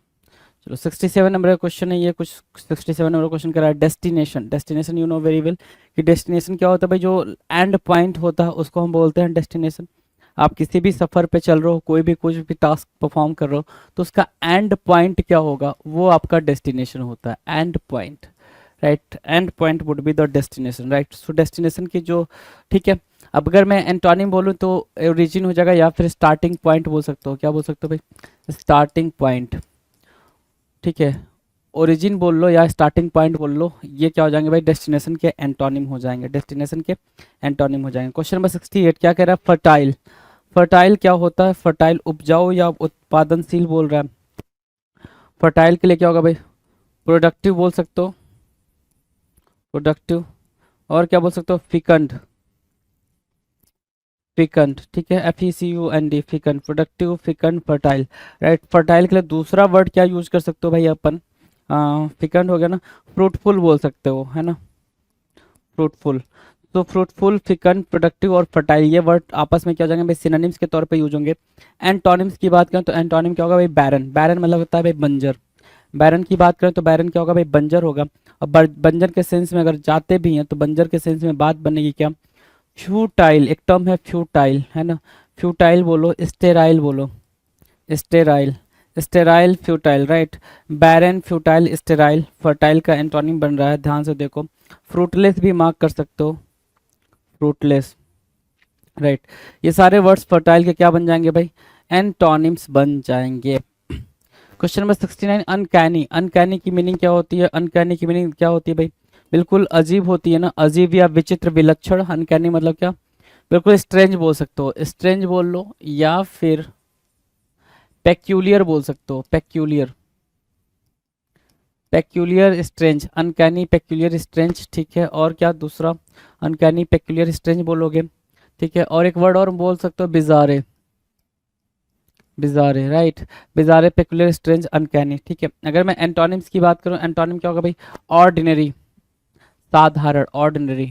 चलो 67 नंबर का क्वेश्चन है ये, कुछ 67 नंबर का क्वेश्चन कर रहा है destination. Destination you know very well कि डेस्टिनेशन क्या होता है भाई, जो एंड पॉइंट होता है उसको हम बोलते हैं डेस्टिनेशन। आप किसी भी सफ़र पे चल रहे हो, कोई भी कुछ भी टास्क परफॉर्म कर रहे हो, तो उसका एंड पॉइंट क्या होगा, वो आपका डेस्टिनेशन होता है, and point, right. And point would be the destination, right. So destination की जो, ठीक है, अब अगर मैं एंटोनिम बोलूँ तो ओरिजिन हो जाएगा, या फिर स्टार्टिंग पॉइंट बोल सकते हो। क्या बोल सकते हो भाई, स्टार्टिंग पॉइंट, ठीक है। ओरिजिन बोल लो या स्टार्टिंग पॉइंट बोल लो, ये क्या हो जाएंगे भाई, डेस्टिनेशन के एंटोनिम हो जाएंगे, डेस्टिनेशन के एंटोनिम हो जाएंगे। क्वेश्चन नंबर 68 क्या कह रहा है, फर्टाइल। फर्टाइल क्या होता है, फर्टाइल उपजाऊ या उत्पादनशील बोल रहा है। फर्टाइल के लिए क्या होगा भाई, प्रोडक्टिव बोल सकते हो, प्रोडक्टिव। और क्या बोल सकते हो, फिकंड, फिकंड, ठीक है, FECUND, fecund, productive, fecund, fertile, right. Fertile के लिए दूसरा वर्ड क्या यूज कर सकते हो भाई अपन, फिकंड हो गया ना, फ्रूटफुल बोल सकते हो, है ना, फ्रूटफुल। तो फ्रूटफुल, फिकंड, प्रोडक्टिव और फर्टाइल, ये वर्ड आपस में क्या हो जाएंगे भाई, सिनोनिम्स के तौर पे यूज होंगे। एंटोनिम्स की बात करें तो एंटोनिम क्या होगा भाई, बैरन। बैरन मतलब होता है भाई बंजर। बैरन की बात करें तो बैरन क्या होगा भाई, बंजर होगा। और बंजर के सेंस में अगर जाते भी हैं तो बंजर के सेंस में बात बनेगी क्या, फ्यूटाइल। एक टर्म है फ्यूटाइल, है ना, फ्यूटाइल बोलो, स्टेराइल बोलो, स्टेराइल, स्टेराइल, फ्यूटाइल, राइट। बैरन, फ्यूटाइल, स्टेराइल, फर्टाइल का एंटोनिम बन रहा है, ध्यान से देखो। फ्रूटलेस भी मार्क कर सकते हो, फ्रूटलेस, राइट। ये सारे वर्ड्स फर्टाइल के क्या बन जाएंगे भाई, एंटोनिम्स बन जाएंगे। Question number 69, uncanny. अनकैनी की मीनिंग क्या होती है, अनकैनी की मीनिंग क्या होती है भाई, बिल्कुल अजीब होती है ना, अजीब या विचित्र, विलक्षण। अनकैनी मतलब क्या, बिल्कुल स्ट्रेंज बोल सकते हो, स्ट्रेंज बोल लो, या फिर पेक्यूलियर बोल सकते हो, peculiar, peculiar, strange, uncanny, peculiar, strange, ठीक है। और क्या दूसरा, अनकैनी, पेक्यूलियर, स्ट्रेंज बोलोगे, ठीक है। और एक वर्ड और बोल सकते हो, बिजारे, बिजारे, राइट। बिजारे, पेक्यूलियर, स्ट्रेंज, अनकैनी, ठीक है। अगर मैं एंटोनिम्स की बात करूं, एंटोनिम क्या होगा भाई, ऑर्डिनरी, साधारण, ordinary,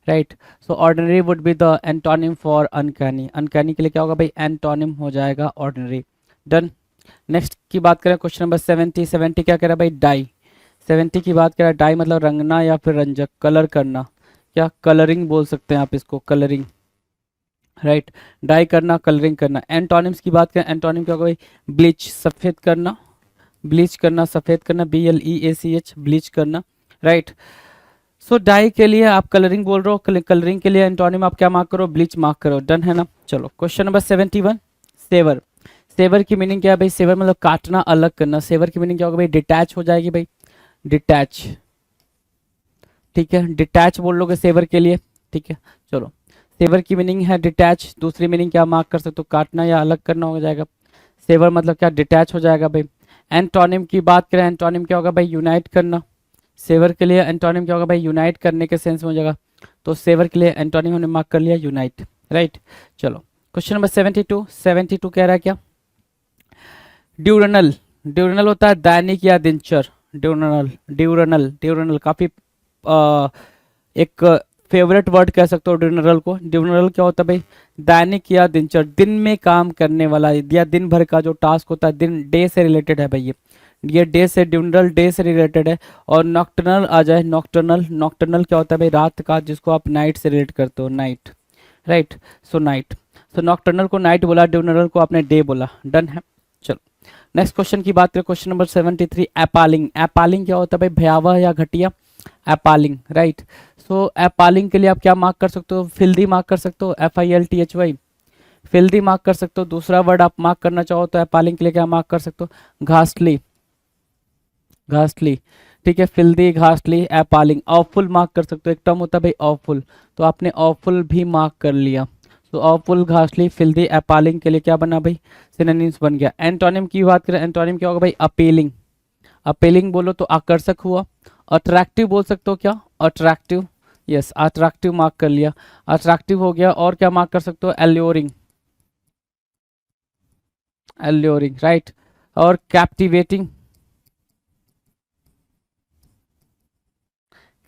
right. So ordinary would be the antonym for uncanny. Uncanny के लिए क्या होगा भाई, एंटोनिम हो जाएगा ऑर्डिनरी। डन। नेक्स्ट की बात करें, क्वेश्चन नंबर 70। 70 क्या कह रहा है भाई, डाई। 70 की बात कर रहा है, डाई मतलब रंगना या फिर रंजक, कलर करना, क्या कलरिंग बोल सकते हैं आप इसको, कलरिंग, राइट। डाई करना, कलरिंग करना। एंटोनिम्स की बात करें, एंटोनिम क्या होगा भाई, ब्लीच, सफ़ेद करना, ब्लीच करना, सफ़ेद करना, BLEACH, ब्लीच करना, राइट। सो डाई के लिए आप कलरिंग बोल रहे हो, कलरिंग के लिए एंटोनिम आप क्या मार्क करो, ब्लीच मार्क करो, डन है ना। चलो क्वेश्चन नंबर 71, सेवर। सेवर की मीनिंग क्या है भाई, सेवर मतलब काटना, अलग करना। सेवर की मीनिंग क्या होगा भाई, डिटैच हो जाएगी भाई, डिटैच, ठीक है, डिटैच बोल लोगे सेवर के लिए, ठीक है। चलो, सेवर की मीनिंग है डिटैच, दूसरी मीनिंग क्या मार्क कर सकते हो, काटना या अलग करना हो जाएगा। सेवर मतलब क्या, डिटैच हो जाएगा भाई। एंटोनिम की बात करें, एंटोनिम क्या होगा भाई, यूनाइट करना। सेवर के लिए एंटोनिम क्या होगा भाई, यूनाइट करने के सेंस में हो जाएगा। तो सेवर के लिए एंटोनिम हमने मार्क कर लिया, यूनाइट, राइट। चलो क्वेश्चन नंबर 72। 72 कह रहा है क्या, ड्यूरनल। ड्यूरनल होता है दैनिक या दिनचर, ड्यूरनल, ड्यूरनल, ड्यूरनल काफी एक फेवरेट वर्ड कह सकते हो ड्यूरनल को। ड्यूरनल क्या होता है भाई, दैनिक या दिनचर, दिन में काम करने वाला या दिन भर का जो टास्क होता है, दिन, डे से रिलेटेड है भाई ये डे से, ड्यूरनल डे से रिलेटेड है। और नॉक्टर्नल आ जाए, नॉक्टर्नल, नॉक्टर्नल क्या होता है भाई, रात का, जिसको आप नाइट से रिलेट करते हो, नाइट, राइट। सो नाइट, सो नॉक्टर्नल को नाइट बोला, ड्यूरनल को आपने डे बोला, डन है। चलो नेक्स्ट क्वेश्चन की बात करें, क्वेश्चन नंबर 73, एपालिंग। एपालिंग क्या होता है भाई, भयावह या घटिया, एपालिंग, राइट। सो एपालिंग के लिए आप क्या मार्क कर सकते हो, फिल्दी मार्क कर सकते हो, FILTHY, फिल्दी मार्क कर सकते हो। दूसरा वर्ड आप मार्क करना चाहो तो एपालिंग के लिए क्या मार्क कर सकते हो, घासली, घासली, ठीक है, फिल्दी, घासली, एपालिंग। ऑफुल मार्क कर सकते हो, एक टर्म होता है भाई ऑफुल, तो आपने ऑफुल भी मार्क कर लिया। तो ऑफुल, घासली, फिल्दी, एपालिंग के लिए क्या बना भाई, सिनोनिम्स बन गया। एंटोनिम की बात करें, एंटोनिम क्या होगा भाई, अपीलिंग। अपीलिंग बोलो तो आकर्षक हुआ। अट्रैक्टिव बोल सकते हो क्या, अट्रैक्टिव, यस, अट्रैक्टिव मार्क कर लिया, अट्रैक्टिव हो गया। और क्या मार्क कर सकते हो, एल्योरिंग, एल्योरिंग, राइट। और कैप्टिवेटिंग,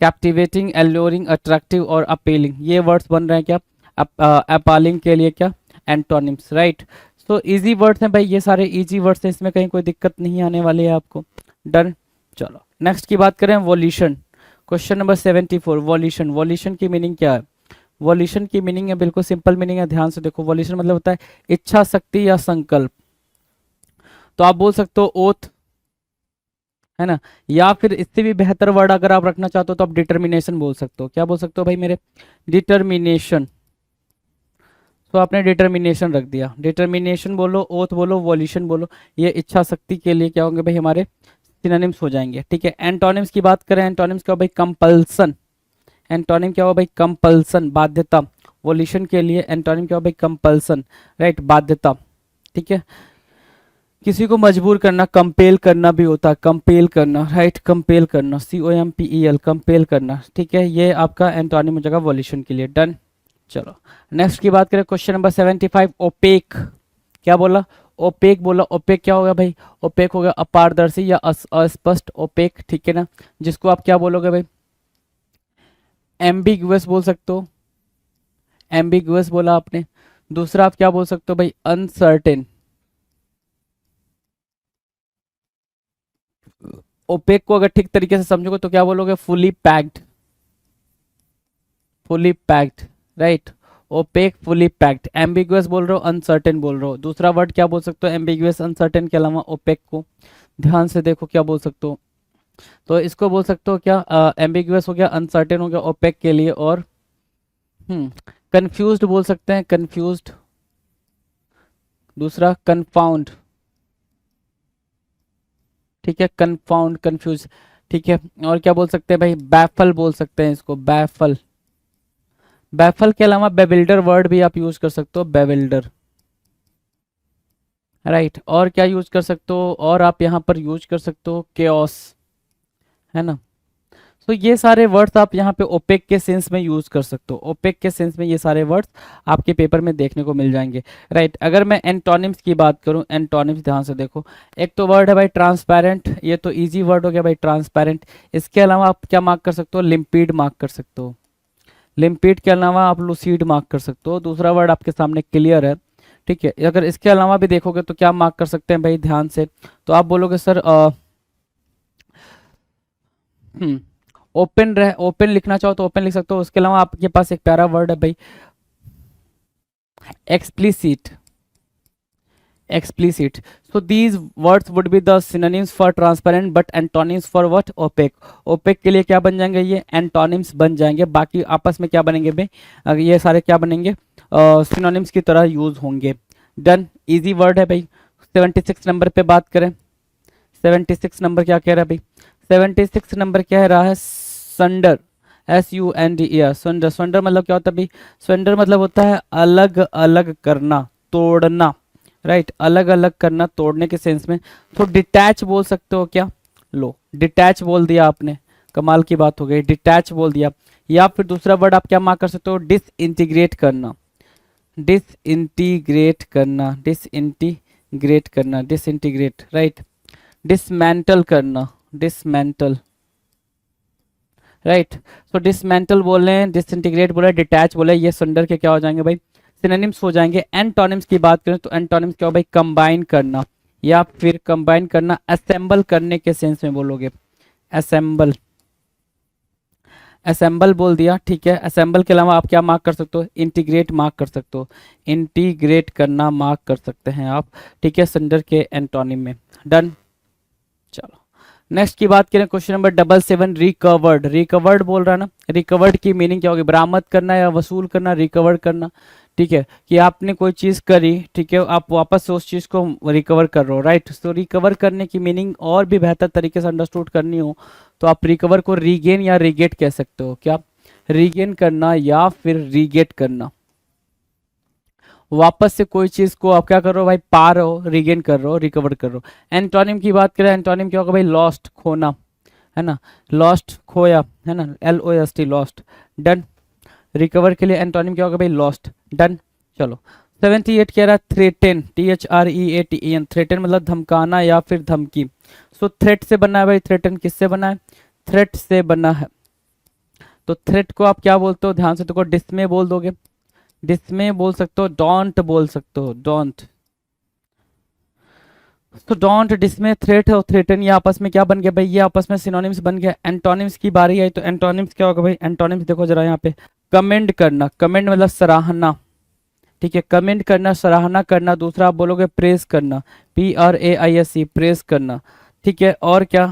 कैप्टिवेटिंग, एल्योरिंग, अट्रैक्टिव और अपीलिंग, ये वर्ड्स बन रहे हैं क्या, अपीलिंग के लिए क्या, एंटोनिम्स, राइट। तो इजी वर्ड्स हैं भाई, ये सारे इजी वर्ड्स हैं, इसमें कहीं कोई दिक्कत नहीं आने वाली है आपको। डन। चलो नेक्स्ट की बात करें, violation. Question number 74, violation. Violation की मीनिंग क्या है? वॉल्यूशन की मीनिंग है, बिल्कुल सिंपल मीनिंग है, ध्यान से देखो। वॉल्यूशन मतलब होता है इच्छा शक्ति या संकल्प। तो आप बोल सकते हो ओथ, है ना, या फिर इससे भी बेहतर वर्ड अगर आप रखना चाहते हो तो आप डिटर्मिनेशन बोल सकते हो। क्या बोल सकते हो भाई मेरे? डिटर्मिनेशन। तो आपने डिटर्मिनेशन रख दिया, डिटर्मिनेशन बोलो, ओथ बोलो, वॉल्यूशन बोलो, ये इच्छा शक्ति के लिए क्या होंगे भाई हमारे सिनोनिम्स हो जाएंगे। ठीक है, एंटोनिम्स की बात करें, एंटोनिम्स क्या हो भाई? कंपल्सन। एंटोनिम क्या हो भाई? कंपल्सन, बाध्यता। वॉल्यूशन के लिए एंटोनिम क्या हो भाई? कंपल्सन, राइट, बाध्यता। ठीक है, किसी को मजबूर करना, कंपेल करना भी होता है, कंपेल करना, राइट, कंपेल करना, COMPEL, कंपेल करना। ठीक है, ये आपका एंटोनिम हो जाएगा वॉल्यूशन के लिए। डन। चलो नेक्स्ट की बात करें, क्वेश्चन नंबर 75, ओपेक। क्या बोला? ओपेक बोला। ओपेक क्या होगा भाई? ओपेक हो गया अपारदर्शी या अस्पष्ट, ओपेक। ठीक है ना, जिसको आप क्या बोलोगे भाई? एम्बिगुअस बोल सकते हो, एम्बिगुअस बोला आपने। दूसरा आप क्या बोल सकते हो भाई? अनसर्टेन। ओपेक को अगर ठीक तरीके से समझोगे तो क्या बोलोगे? Fully packed, fully packed, right. Opaque, fully packed. Ambiguous बोल रहे हो, अनसर्टेन बोल रहे हो। दूसरा वर्ड क्या बोल सकते हो एम्बिगुअस अनसर्टेन के अलावा ओपेक को? ध्यान से देखो क्या बोल सकते हो। तो इसको बोल सकते हो क्या? एम्बिगुअस हो गया, अनसर्टेन हो गया ओपेक के लिए, और कंफ्यूज्ड बोल सकते हैं, कंफ्यूज्ड। दूसरा कंफाउंड, ठीक है, कंफाउंड, कंफ्यूज। ठीक है, और क्या बोल सकते हैं भाई? बैफल बोल सकते हैं इसको, बैफल। बैफल के अलावा बेविल्डर वर्ड भी आप यूज कर सकते हो, बेविल्डर, राइट। और क्या यूज कर सकते हो? और आप यहाँ पर यूज कर सकते हो केओस, है ना। तो ये सारे वर्ड्स आप यहाँ पे ओपेक के सेंस में यूज कर सकते हो, ओपेक के सेंस में ये सारे वर्ड्स आपके पेपर में देखने को मिल जाएंगे, राइट। अगर मैं एंटोनिम्स की बात करूँ, एंटोनिम्स ध्यान से देखो। एक तो वर्ड है भाई ट्रांसपेरेंट, ये तो इजी वर्ड हो गया भाई, ट्रांसपेरेंट। इसके अलावा आप क्या मार्क कर सकते हो? लिम्पिड मार्क कर सकते हो। लिम्पिड के अलावा आप लूसीड मार्क कर सकते हो। दूसरा वर्ड आपके सामने क्लियर है। ठीक है, अगर इसके अलावा भी देखोगे तो क्या मार्क कर सकते हैं भाई? ध्यान से, तो आप बोलोगे सर ओपन रह, ओपन लिखना चाहो तो ओपन लिख सकते हो। उसके अलावा आपके पास एक प्यारा वर्ड है भाई, explicit, explicit. So these words would be the synonyms for transparent but antonyms for what? Opaque. Opaque के लिए क्या बन जाएंगे? ये antonyms बन जाएंगे। बाकी आपस में क्या बनेंगे भाई? ये सारे क्या बनेंगे? synonyms की तरह यूज होंगे। डन, इजी वर्ड है भाई। 76 नंबर पे बात करें, 76 नंबर क्या कह रहा है भाई? 76 नंबर कह रहा है संडर, SUNDER, संडर। संडर मतलब क्या होता है भाई? संडर मतलब होता है अलग अलग करना, तोड़ना, राइट, अलग अलग करना, तोड़ने के सेंस में। तो डिटैच बोल सकते हो क्या? लो, डिटैच बोल दिया आपने, कमाल की बात हो गई, डिटैच बोल दिया। या फिर दूसरा वर्ड आप क्या मार्क कर सकते हो? डिसइंटीग्रेट करना, डिसइंटीग्रेट करना, डिसइंटीग्रेट करना, डिसइंटीग्रेट, राइट। डिसमेंटल करना, डिसमेंटल, राइट। सो डिसमेंटल बोल रहे हैं, डिसइंटीग्रेट बोले, डिटैच बोले, ये संडर के क्या हो जाएंगे भाई? सिनोनिम्स हो जाएंगे। एंटोनिम्स की बात करें तो एंटोनिम्स क्या हो भाई? कंबाइन करना, या फिर कंबाइन करना, असेंबल करने के सेंस में बोलोगे, असेंबल, असेंबल बोल दिया। ठीक है, असेंबल के अलावा आप क्या मार्क कर सकते हो? इंटीग्रेट मार्क कर सकते हो, इंटीग्रेट करना मार्क कर सकते हैं आप। ठीक है, संडर के एंटोनिम में। डन। चलो नेक्स्ट की बात करें, क्वेश्चन नंबर 77, रिकवर्ड। रिकवर्ड बोल रहा है ना, रिकवर्ड की मीनिंग क्या होगी? बरामद करना या वसूल करना, रिकवर करना। ठीक है, कि आपने कोई चीज करी, ठीक है, आप वापस से उस चीज को रिकवर कर रहे हो, राइट। तो रिकवर करने की मीनिंग और भी बेहतर तरीके से अंडरस्टूड करनी हो तो आप रिकवर को रीगेन या रीगेट कह सकते हो। क्या? रीगेन करना या फिर रीगेट करना, वापस से कोई चीज को आप क्या कर रहे हो भाई? पा रहे हो, रीगेन कर रहे हो, रिकवर कर रहे हो। एंटोनिम की बात करें, एंटोनिम क्या होगा भाई? लॉस्ट, खोना, है ना, लॉस्ट, खोया, है ना, LOST, लॉस्ट। डन। रिकवर के लिए एंटोनिम क्या होगा भाई? लॉस्ट। डन। चलो 78 कह रहा है थ्रेटन, THREATEN, थ्रेटन मतलब धमकाना या फिर धमकी। सो थ्रेट से बना है भाई, थ्रेटन किससे बना है? थ्रेट से बना है। तो थ्रेट को आप क्या बोलते हो? ध्यान से देखो, डिसमे बोल दोगे, डिसमे बोल सकते हो, डोंट बोल सकते हो, डोंट, तो डोंट, डिसमे, थ्रेट और थ्रेटन ये आपस में क्या बन गया भाई, ये आपस में सिनोनिम्स बन गया। एंटोनिम्स की बारी आई तो एंटोनिम्स क्या होगा भाई, एंटोनिम्स देखो जरा यहाँ पे, कमेंड करना, कमेंड मतलब सराहना, ठीक है, कमेंट करना, सराहना करना। दूसरा आप बोलोगे प्रेस करना, PRAISE, प्रेस करना, ठीक है। और क्या,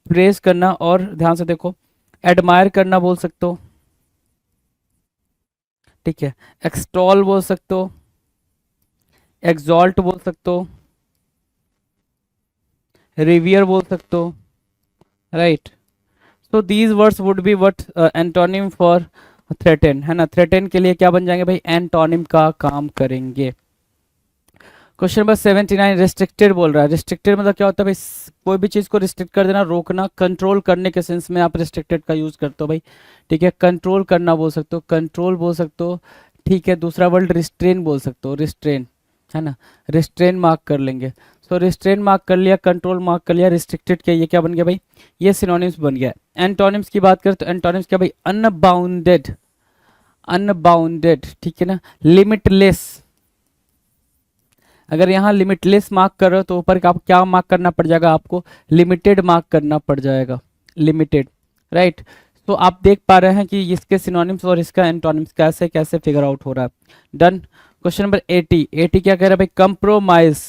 प्रेस करना, और ध्यान से देखो, एडमायर करना बोल सकते हो, ठीक है, एक्सटॉल बोल सकते हो, एग्जॉल्ट बोल सकते हो, रिवियर बोल सकते हो, right. So these words would be what antonym for threaten, है ना। थ्रेटन के लिए क्या बन जाएंगे भाई, एंटोनिम का काम करेंगे। क्वेश्चन नंबर 79, रिस्ट्रिक्टेड बोल रहा है। रिस्ट्रिक्टेड मतलब क्या होता है भाई, कोई भी चीज को रिस्ट्रिक्ट कर देना, रोकना, कंट्रोल करने के सेंस में आप रिस्ट्रिक्टेड का यूज करते हो भाई, ठीक है। कंट्रोल करना बोल सकते हो, कंट्रोल बोल सकते हो, ठीक है। दूसरा वर्ड रिस्ट्रेन बोल सकते हो, रिस्ट्रेन, है ना, रिस्ट्रेन मार्क कर लेंगे। सो रिस्ट्रेन मार्क कर लिया, कंट्रोल मार्क कर लिया, रिस्ट्रिक्टेड के ये क्या बन गया भाई, ये सिनोनिम्स बन गया। एंटोनिम्स की बात करें तो एंटोनिम्स क्या भाई, अनबाउंडेड, अनबाउंडेड, ठीक है ना, लिमिटलेस। अगर यहाँ लिमिटलेस मार्क कर रहे हो तो ऊपर का आप क्या मार्क करना पड़ जाएगा, आपको लिमिटेड मार्क करना पड़ जाएगा, लिमिटेड, राइट। तो आप देख पा रहे हैं कि इसके सिनोनिम्स और इसका एंटोनिम्स कैसे कैसे फिगर आउट हो रहा है। डन। क्वेश्चन नंबर 80, 80 क्या कह रहा है भाई, कंप्रोमाइज।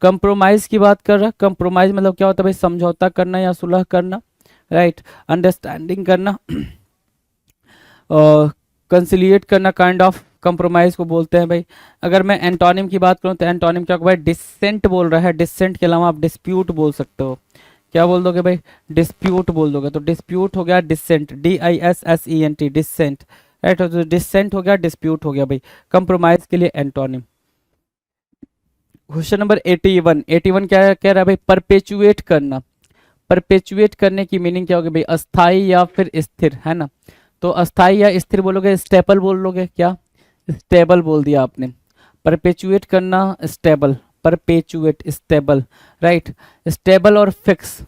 कंप्रोमाइज की बात कर रहा है। कंप्रोमाइज मतलब क्या होता है भाई, समझौता करना या सुलह करना, राइट, अंडरस्टैंडिंग करना, कंसिलिएट करना, काइंड ऑफ कंप्रोमाइज को बोलते हैं भाई। अगर मैं एंटोनिम की बात करूं तो एंटोनिम क्या होगा भाई, डिसेंट बोल रहा है। डिसेंट के अलावा आप डिस्प्यूट बोल सकते हो। क्या बोल दोगे भाई, डिस्प्यूट बोल दोगे तो डिस्प्यूट हो गया डिसेंट, DISSENT, डिसेंट, राइट। तो डिसेंट हो गया, डिस्प्यूट हो गया भाई, कंप्रोमाइज के लिए एंटोनिम। क्वेश्चन नंबर 81, 81 क्या कह रहा है भाई, परपेचुएट करना। परपेचुएट करने की मीनिंग क्या होगी भाई, अस्थाई या फिर स्थिर, है ना। तो अस्थाई या स्थिर बोलोगे, स्टेबल बोल लोगे, क्या, स्टेबल बोल दिया आपने। परपेचुएट करना, stable, perpetuate, stable, right. Stable और फिक्स,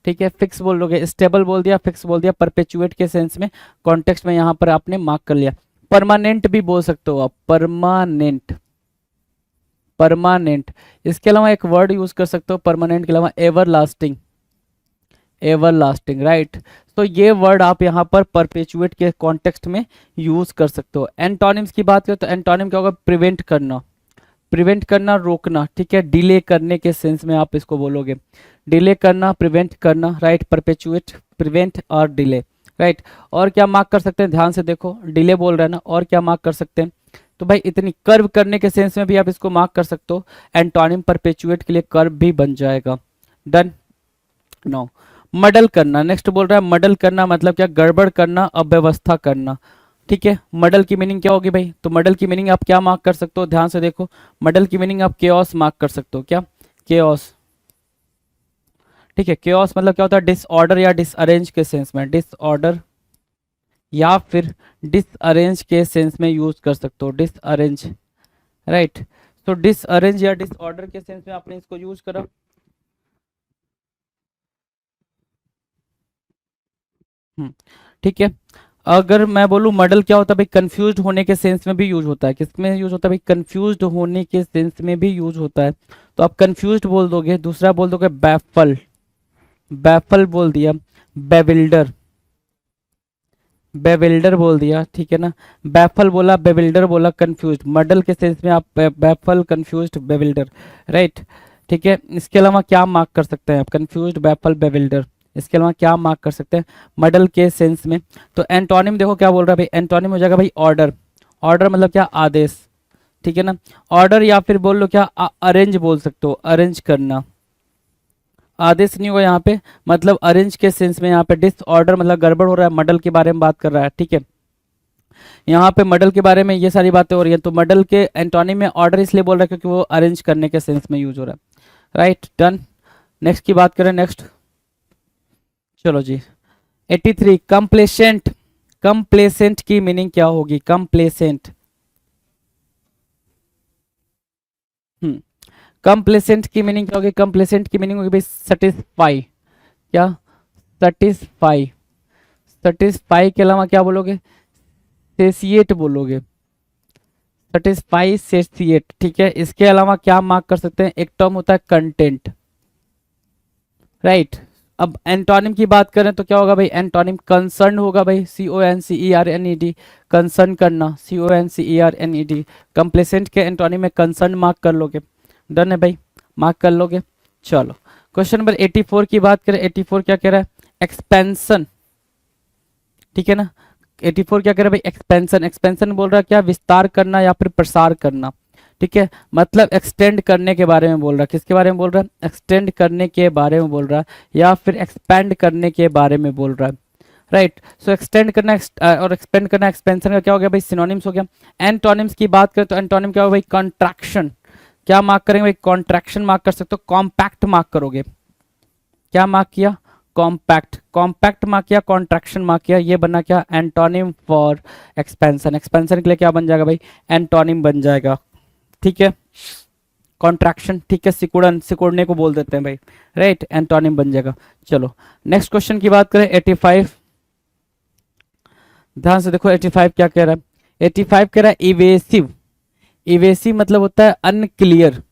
ठीक है, फिक्स बोल लोगे, स्टेबल बोल दिया, फिक्स बोल दिया, परपेचुएट के सेंस में, कॉन्टेक्स्ट में यहाँ पर आपने मार्क कर लिया। परमानेंट भी बोल सकते हो आप, परमानेंट, परमानेंट। इसके अलावा एक वर्ड यूज कर सकते हो परमानेंट के अलावा, ever lasting, ever lasting, right. तो ये वर्ड आप यहाँ पर परपेचुएट के कॉन्टेक्स्ट में यूज कर सकते हो। एंटोनिम्स की बात करें तो एंटोनिम क्या होगा, प्रिवेंट करना, प्रिवेंट करना, रोकना, ठीक है, डिले करने के सेंस में आप इसको बोलोगे, डिले करना, प्रिवेंट करना, राइट। परपेचुएट, प्रिवेंट और डिले, राइट। और क्या मार्क कर सकते हैं, ध्यान से देखो, डिले बोल रहे हैं ना, और क्या मार्क कर सकते हैं, तो भाई इतनी कर्व करने के सेंस में भी आप इसको मार्क कर सकते हो। एंटोनिम परपेचुएट के लिए कर्व भी बन जाएगा। डन। नो, मडल करना, नेक्स्ट बोल रहा है मडल करना मतलब क्या, गड़बड़ करना, अव्यवस्था करना, ठीक है। मडल की मीनिंग क्या होगी भाई, तो मडल की मीनिंग आप क्या मार्क कर सकते हो, ध्यान से देखो, मडल की मीनिंग आप केओस मार्क कर सकते हो, क्या, केओस, ठीक है। केओस मतलब क्या होता है, डिसऑर्डर या डिसअरेंज के सेंस में, डिसऑर्डर या फिर डिसअरेंज के सेंस में यूज कर सकते हो, डिसअरेंज, राइट। तो डिसअरेंज या डिसऑर्डर के सेंस में आपने इसको यूज करा। ठीक है। अगर मैं बोलूँ मॉडल क्या होता है भाई, कंफ्यूज्ड होने के सेंस में भी यूज होता है, किसमें यूज होता है भाई, कंफ्यूज्ड होने के सेंस में भी यूज होता है। तो आप कंफ्यूज्ड बोल दोगे, दूसरा बोल दोगे बैफल, बैफल बोल दिया, बेविल्डर, बेविल्डर बोल दिया, ठीक है ना। बैफल बोला, बेविल्डर बोला, कंफ्यूज्ड, मॉडल के सेंस में आप बैफल, कंफ्यूज्ड, बेविल्डर, राइट, ठीक है। इसके अलावा क्या मार्क कर सकते हैं आप, कंफ्यूज्ड, बैफल, बेविल्डर, इसके अलावा क्या मार्क कर सकते हैं मॉडल के सेंस में। तो एंटोनिम देखो क्या बोल रहा है भाई, एंटोनिम हो जाएगा भाई ऑर्डर, ऑर्डर मतलब क्या, आदेश, ठीक है ना। ऑर्डर या फिर बोल लो क्या, अरेंज बोल सकते हो, अरेंज करना, आदेश नहीं होगा यहाँ पे, मतलब अरेंज के सेंस में, यहाँ पे डिसऑर्डर मतलब गड़बड़ हो रहा है, मॉडल के बारे में बात कर रहा है, ठीक है। यहाँ पे मॉडल के बारे में ये सारी बातें हो रही है, तो मॉडल के एंटोनिम में ऑर्डर इसलिए बोल रहा है क्योंकि वो अरेंज करने के सेंस में यूज हो रहा है, राइट। डन। नेक्स्ट की बात करें, नेक्स्ट, चलो जी। 83, कंप्लेसेंट, कंप्लेसेंट की मीनिंग क्या होगी, कंप्लेसेंट, कंप्लेसेंट की मीनिंग क्या होगी, कंप्लेसेंट की मीनिंग होगी भाई सेटिस्फाई, क्या, सेटिस्फाई, सेटिस्फाई के अलावा क्या बोलोगे, सेसिएट बोलोगे, सेटिस्फाई, सेटिएट, ठीक है। इसके अलावा क्या मार्क कर सकते हैं, एक टर्म होता है कंटेंट, राइट। अब एंटोनिम की बात करें तो क्या होगा भाई, एंटोनिम कंसर्न होगा भाई, CONCERNED, कंसर्न करना, CONCERNED। कंप्लेसेंट के एंटोनिम में कंसर्न मार्क कर लोगे, डन है भाई, मार्क कर लोगे। चलो क्वेश्चन नंबर 84 की बात करें, 84 क्या कह रहा है, एक्सपेंशन, ठीक है ना। 84 क्या कह रहा है भाई, एक्सपेंशन, एक्सपेंशन बोल रहा है क्या, विस्तार करना या फिर प्रसार करना, ठीक है। मतलब एक्सटेंड करने के बारे में बोल रहा है, किसके बारे में बोल रहा है, एक्सटेंड करने के बारे में बोल रहा है, या फिर एक्सपेंड करने के बारे में बोल रहा है, राइट। सो एक्सटेंड करना और एक्सपेंड करना, एक्सपेंशन का क्या हो गया भाई, सिनोनिम्स हो गया। एंटोनिम्स की बात करें तो एंटोनिम क्या होगा भाई, कॉन्ट्रैक्शन, क्या मार्क करेंगे भाई, कॉन्ट्रैक्शन मार्क कर सकते हो, कॉम्पैक्ट मार्क करोगे, क्या मार्क किया, कॉम्पैक्ट, कॉम्पैक्ट मार्क किया, कॉन्ट्रैक्शन मार्क किया, ये बना क्या, एंटोनिम फॉर एक्सपेंशन। एक्सपेंशन के लिए क्या बन जाएगा भाई, एंटोनिम बन जाएगा, ठीक है। कॉन्ट्रैक्शन, ठीक है, सिकुड़न, सिकुड़ने को बोल देते हैं भाई, राइट, एंटोनिम बन जाएगा। चलो नेक्स्ट क्वेश्चन की बात करें, 85, ध्यान से देखो 85 क्या कह रहा है, 85 कह रहा है इवेसिव, इवेसिव मतलब होता है अनक्लियर,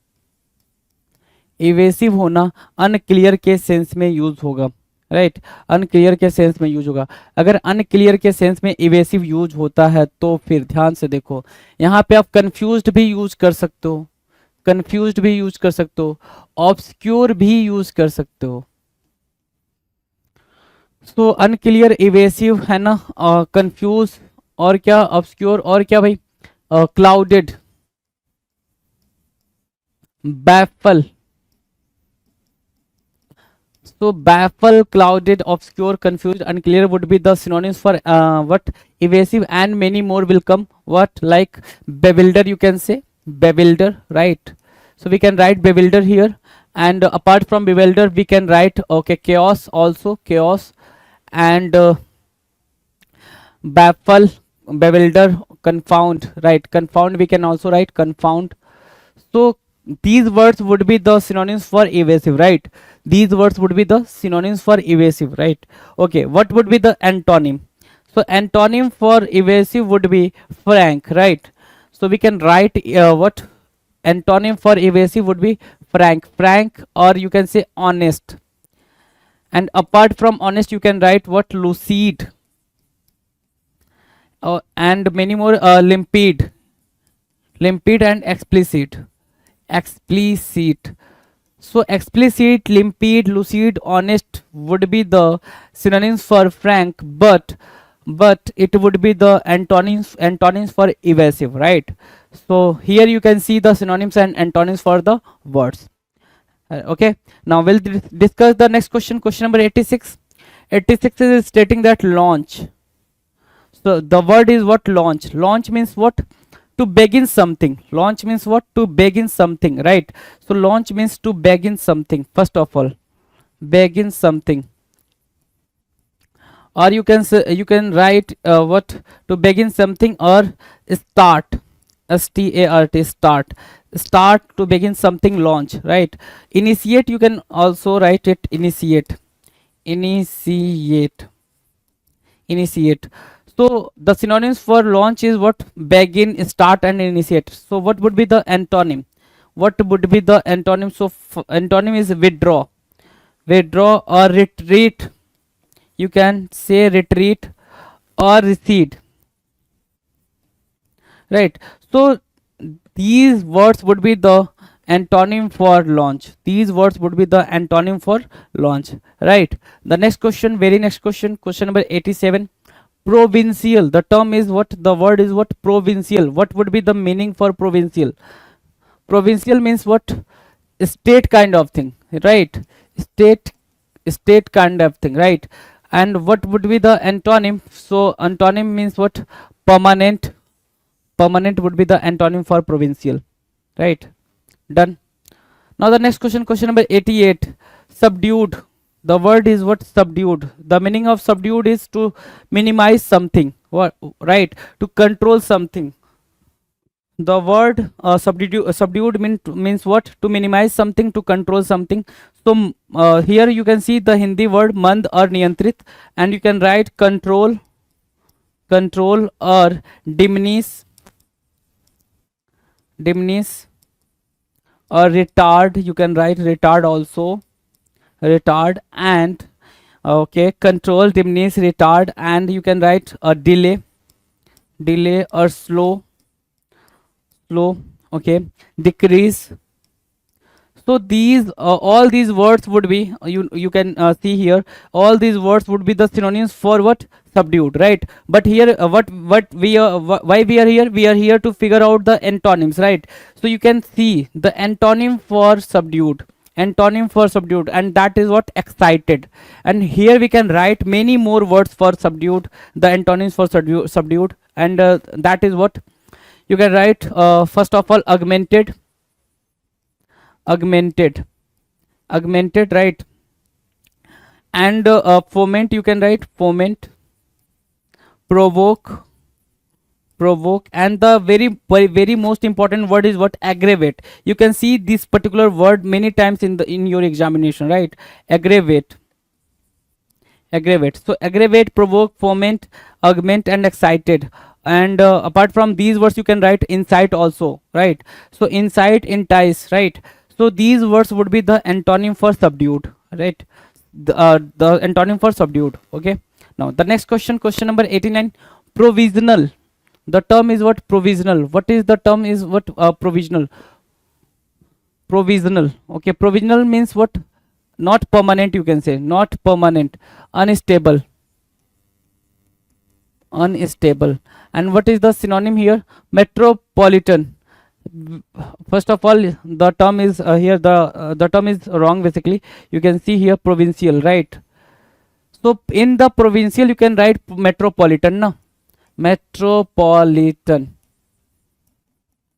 इवेसिव होना अनक्लियर के सेंस में यूज होगा, राइट, अनक्लियर के सेंस में यूज होगा। अगर अनक्लियर के सेंस में इवेसिव यूज होता है तो फिर ध्यान से देखो, यहाँ पे आप कंफ्यूज्ड भी यूज कर सकते हो, कंफ्यूज्ड भी यूज कर सकते हो, ऑब्सक्योर भी यूज कर सकते हो। सो अनक्लियर, इवेसिव है ना, कंफ्यूज और क्या, ऑब्सक्योर और क्या भाई, clouded, baffle. So baffle, clouded, obscure, confused, unclear would be the synonyms for what, evasive, and many more will come. What, like bewilder, you can say bewilder, right. So we can write bewilder here, and apart from bewilder we can write, okay, chaos also, chaos, and baffle, bewilder, confound, right, confound we can also write confound. So these words would be the synonyms for evasive, right, these words would be the synonyms for evasive, right. Okay, what would be the antonym, so antonym for evasive would be frank, right. So we can write what, antonym for evasive would be frank, frank, or you can say honest, and apart from honest you can write what, lucid, and many more, limpid, limpid and explicit, explicit. So explicit, limpid, lucid, honest would be the synonyms for frank, but it would be the antonyms for evasive, right. So here you can see the synonyms and antonyms for the words. Okay, now we'll discuss the next question, question number 86. 86 is stating that launch. So the word is what, launch. Launch means what, to begin something. Launch means what, to begin something, right. So launch means to begin something, first of all, begin something, or you can say, you can write what, to begin something, or start, START, start, start, to begin something, launch, right. Initiate, you can also write it, initiate, initiate, initiate. So the synonyms for launch is what, begin, start, and initiate. So what would be the antonym, what would be the antonym, so antonym is withdraw, withdraw, or retreat, you can say retreat, or recede, right. So these words would be the antonym for launch, these words would be the antonym for launch, right. The next question, very next question, question number 87. Provincial, the term is what, the word is what, provincial. What would be the meaning for provincial? Provincial means what, state kind of thing, right, state kind of thing, right. And what would be the antonym, so antonym means what, permanent, permanent would be the antonym for provincial, right, done. Now the next question, question number 88. Subdued, the word is what, subdued. The meaning of subdued is to minimize something, what, right, to control something. The word subdued means what, to minimize something, to control something. So here you can see the Hindi word mand or niyantrit, and you can write control, control, or diminish, diminish or retard, you can write retard also, retard, and okay, control, diminish, retard, and you can write a delay, delay or slow, slow, okay, decrease. So these all these words would be you can see here, all these words would be the synonyms for what? Subdued, right? But here what we are why we are here? We are here to figure out the antonyms, right? So you can see the antonym for subdued, antonym for subdued, and that is what? Excited. And here we can write many more words for subdued, the antonyms for subdued, and that is what you can write. First of all, augmented, augmented, augmented, right? And foment, you can write foment, provoke, provoke, and the very most important word is what? Aggravate. You can see this particular word many times in your examination, right? Aggravate, aggravate. So aggravate, provoke, foment, augment, and excited. And apart from these words, you can write incite also, right? So incite, entice, right? So these words would be the antonym for subdued, right? The antonym for subdued. Okay. Now the next question, question number 89, provisional. The term is what? Provisional. What is the term is what? Provisional. Provisional. Okay. Provisional means what? Not permanent, you can say. Not permanent. Unstable. Unstable. And what is the synonym here? Metropolitan. First of all, the term is here, the term is wrong basically. You can see here provincial, right? So in the provincial you can write metropolitan, no? Metropolitan,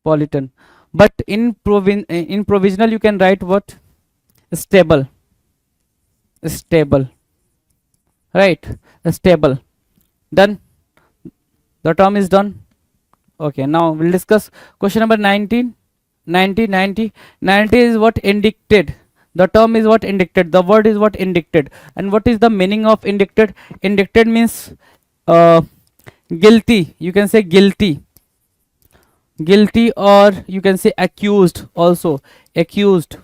politan. But in provisional you can write what? Stable, stable, right? Stable. Done. The term is done. Okay, now we'll discuss question number 19. 90 is what? Indicted. The term is what? Indicted. The word is what? Indicted. And what is the meaning of indicted? Indicted means guilty. You can say guilty, guilty, or you can say accused also, accused,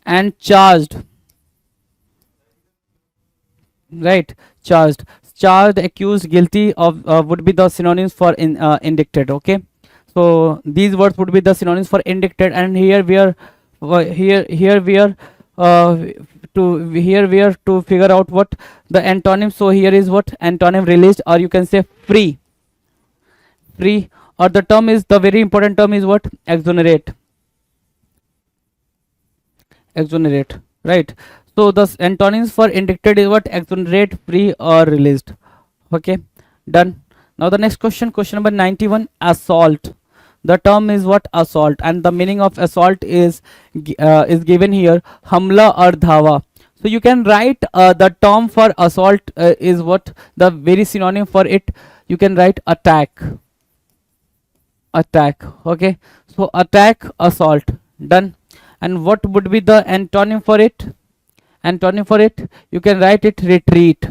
and charged, right? Charged, charged, accused, guilty of would be the synonyms for indicted. Okay, so these words would be the synonyms for indicted. And here we are here we are to figure out what the antonym. So here is what? Antonym: released, or you can say free, free, or the term is, the very important term is what? Exonerate, exonerate, right? So the antonyms for indicted is what? Exonerate, free, or released. Okay, done. Now the next question, question number 91, assault. The term is what? Assault. And the meaning of assault is given here, hamla or dhawa. So you can write the term for assault is what? The very synonym for it, you can write attack, attack. Okay, so attack, assault. Done. And what would be the antonym for it? Antonym for it, you can write it retreat,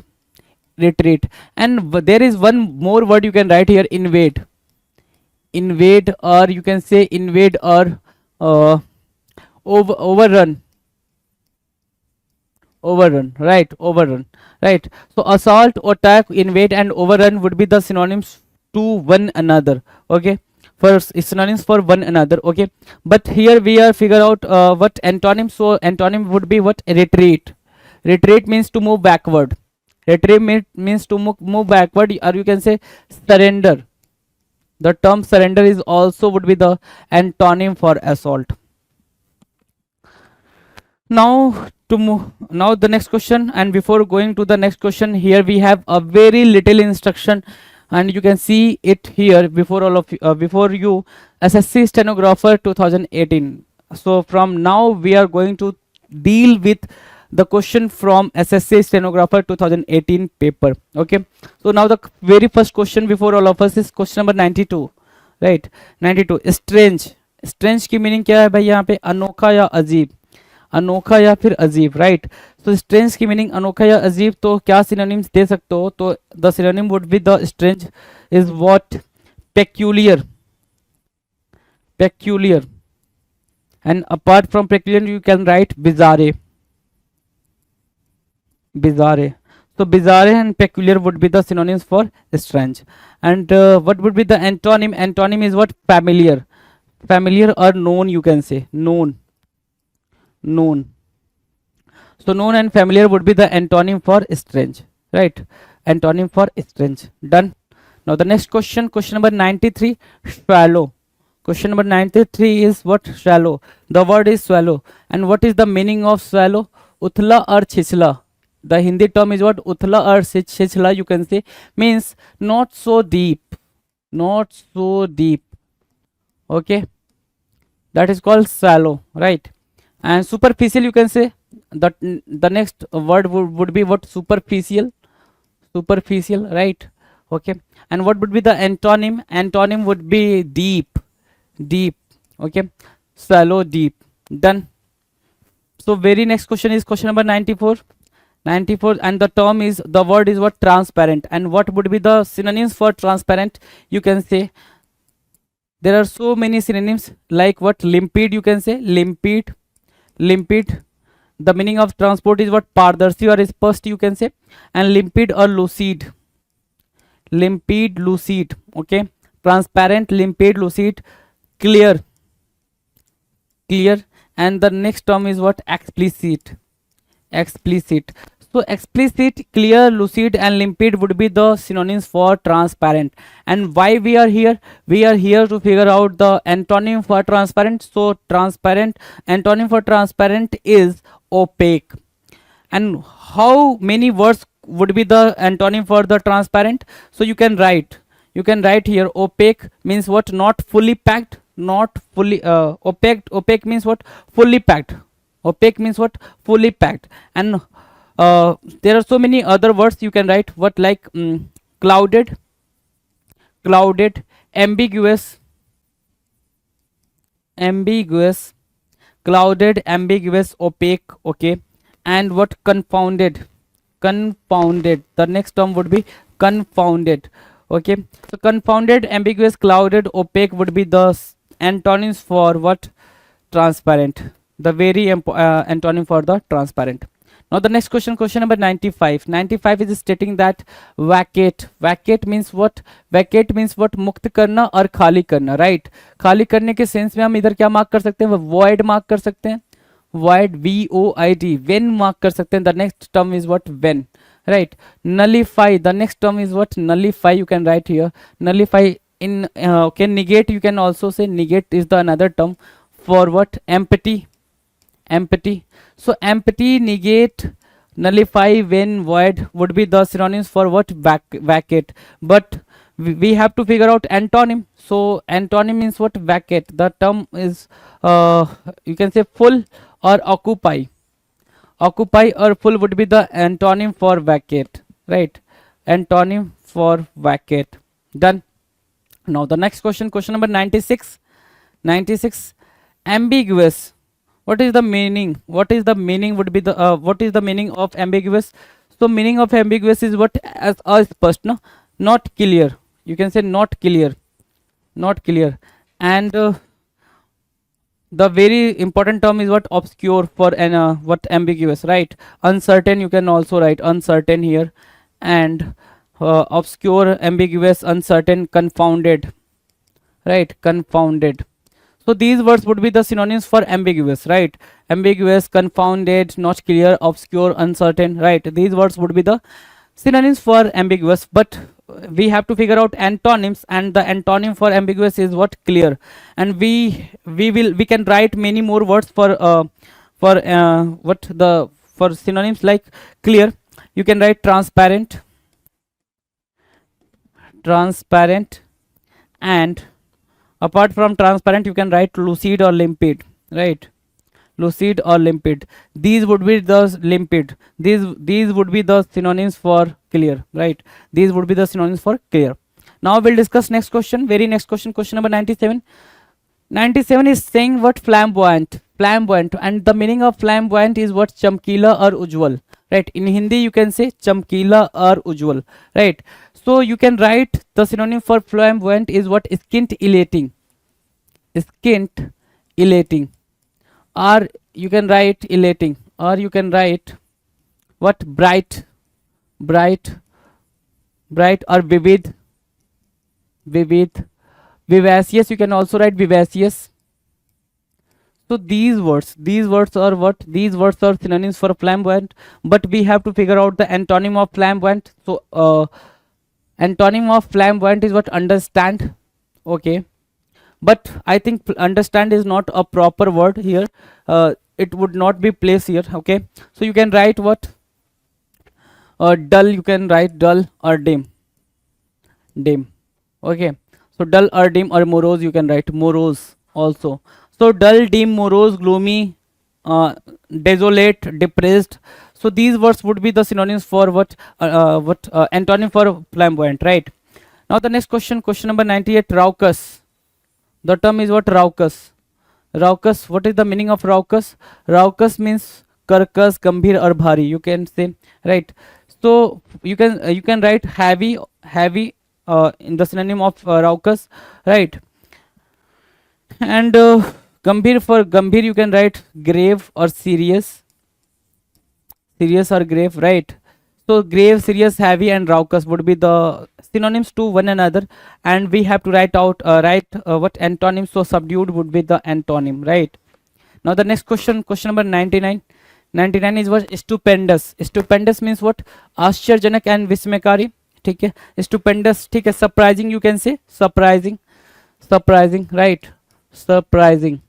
retreat. And there is one more word you can write here, invade, invade, or you can say invade, or overrun, overrun, right? Overrun, right? So assault, attack, invade, and overrun would be the synonyms to one another. Okay, for synonyms for one another. Okay, but here we are figure out what antonym. So antonym would be what? Retreat. Retreat means to move backward. Retreat means to move backward, or you can say surrender. The term surrender is also would be the antonym for assault. Now to move, now the next question. And before going to the next question, here we have a very little instruction, and you can see it here before all of you, before you, SSC stenographer 2018. So from now we are going to deal with the question from SSC stenographer 2018 paper. Okay, so now the very first question before all of us is question number 92, right? 92, strange. Strange की meaning क्या है भाई? यहाँ पे अनोखा या अजीब, अनोखा या फिर अजीब, राइट? तो स्ट्रेंज की मीनिंग अनोखा या अजीब, तो क्या सिनोनिम्स दे सकते हो? तो the synonym would be the strange is what? Peculiar, peculiar, and apart from peculiar you can write bizarre. Bizarre. So bizarre and peculiar would be the synonyms for strange. And what would be the antonym? Antonym is what? Familiar. Familiar or known, you can say. Known. Known. So known and familiar would be the antonym for strange, right? Antonym for strange. Done. Now the next question, question number 93, swallow. Question number 93 is what? Swallow. The word is swallow. And what is the meaning of swallow? Uthla or chichla. The Hindi term is what? Uthla or chichla, you can say. Means not so deep. Not so deep. Okay. That is called shallow, right? And superficial, you can say. The next word would be what? Superficial. Superficial, right? Okay. And what would be the antonym? Antonym would be deep. Deep. Okay. Shallow, deep. Done. So very next question is question number 94. 94, and the term is, the word is what? Transparent. And what would be the synonyms for transparent? You can say there are so many synonyms, like what? Limpid, you can say. Limpid. Limpid. The meaning of transport is what? Pardarshi or spasht, you can say. And limpid or lucid. Limpid, lucid. Okay. Transparent, limpid, lucid. Clear. Clear. And the next term is what? Explicit. Explicit. So explicit, clear, lucid and limpid would be the synonyms for transparent. And why we are here? We are here to figure out the antonym for transparent. So transparent, antonym for transparent is opaque. And how many words would be the antonym for the transparent? So you can write here, opaque means what? Not fully packed. Not fully opaque means what? Fully packed. Opaque means what? Fully packed. And there are so many other words you can write, what? Like clouded, ambiguous, clouded, ambiguous, opaque. Okay. And what? Confounded. The next term would be confounded. Okay. So confounded, ambiguous, clouded, opaque would be the antonyms for what? Transparent. The very antonym for the transparent. Now the next question, question number 95. 95 is stating that vacate. Vacate means what? Vacate means what? मुक्त करना और खाली करना, right? खाली करने के sense में हम इधर क्या मार्क कर सकते हैं? void मार्क कर सकते हैं. void, void. when मार्क कर सकते हैं. The next term is what? when, right? nullify. The next term is what? nullify. You can write here. nullify. In okay, negate, you can also say. negate is the another term for what? empty. Empty. So empty, negate, nullify, when, void would be the synonyms for what? Vacate. But we have to figure out antonym. So antonym means what? Vacate. The term is you can say full or occupy. Occupy or full would be the antonym for vacate, right? Antonym for vacate. Done. Now the next question, question number 96. 96, ambiguous. What is the meaning? What is the meaning would be the what is the meaning of ambiguous? So meaning of ambiguous is what? As spasht, no? Not clear. You can say not clear. Not clear. And the very important term is what? Obscure for an what? Ambiguous, right? Uncertain, you can also write uncertain here. And obscure, ambiguous, uncertain, confounded, right? Confounded. So these words would be the synonyms for ambiguous, right? Ambiguous, confounded, not clear, obscure, uncertain, right? These words would be the synonyms for ambiguous, but we have to figure out antonyms, and the antonym for ambiguous is what? Clear. And we can write many more words for for synonyms like clear. You can write transparent, and apart from transparent you can write lucid or limpid, right? Lucid or limpid. These would be the limpid. These would be the synonyms for clear, right? These would be the synonyms for clear. Now we'll discuss next question. Very next question, question number 97. 97 is saying what? Flamboyant. Flamboyant. And the meaning of flamboyant is what? Chamkila or ujwal, right? In Hindi you can say chamkila or ujwal, right? So you can write the synonym for flamboyant is what? Scintillating. skint, elating, or you can write elating, or you can write what, bright, bright, bright, or vivid, vivid, vivacious, you can also write vivacious. So these words are what, these words are synonyms for flamboyant, but we have to figure out the antonym of flamboyant. So antonym of flamboyant is what, understand. Okay, but I think understand is not a proper word here. It would not be placed here. Okay, so you can write what, dull, you can write dull, or dim, dim. Okay, so dull or dim, or morose, you can write morose also. So dull, dim, morose, gloomy, desolate, depressed. So these words would be the synonyms for what antonym for flamboyant, right? Now the next question, question number 98, raucous. The term is what, raucous. Raucous, what is the meaning of raucous? Raucous means karkas, gambhir, or bhari, you can say, right? So you can write heavy, heavy in the synonym of raucous, right? And gambhir, for gambhir you can write grave or serious, serious or grave, right? So grave, serious, heavy, and raucous would be the synonyms to one another, and we have to write out what antonym. So subdued would be the antonym, right? Now the next question, question number 99. 99 is what, stupendous. Stupendous means what, आश्चर्यजनक and विस्मयकारी, ठीक है. Stupendous, ठीक है. Surprising, you can say surprising, surprising, right? Surprising.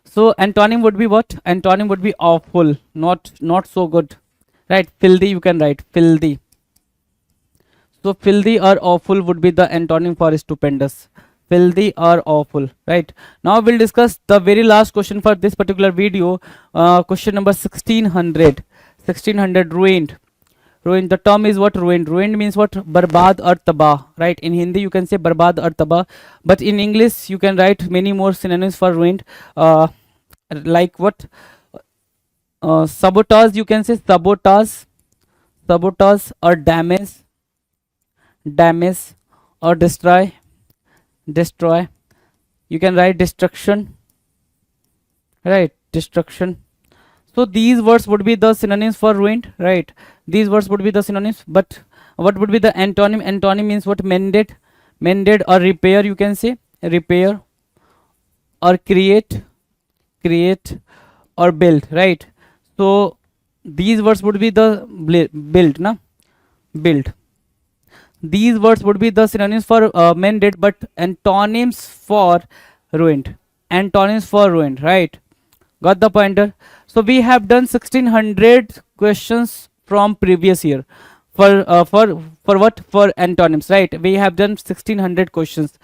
So antonym would be what? Antonym would be awful, not so good, right? Filthy, you can write filthy. So filthy or awful would be the antonym for stupendous. Filthy or awful, right? Now we'll discuss the very last question for this particular video. Question number 1600. 1600, ruined. Ruined, the term is what, ruined. Ruined means what, barbad or tabah, right? In Hindi you can say barbad or tabah, but in English you can write many more synonyms for ruined, like what, sabotage, you can say sabotage, sabotage, or damage, damage, or destroy, destroy, you can write destruction, right? Destruction. So these words would be the synonyms for ruined, right? These words would be the synonyms, but what would be the antonym? Antonym means what, mended, mended, or repair, you can say repair, or create, create, or build, right? So these words would be the build, na, build. These words would be the synonyms for mended, but antonyms for ruined, antonyms for ruined, right? Got the pointer? So we have done 1600 questions from previous year for what, for antonyms, right? We have done 1600 questions.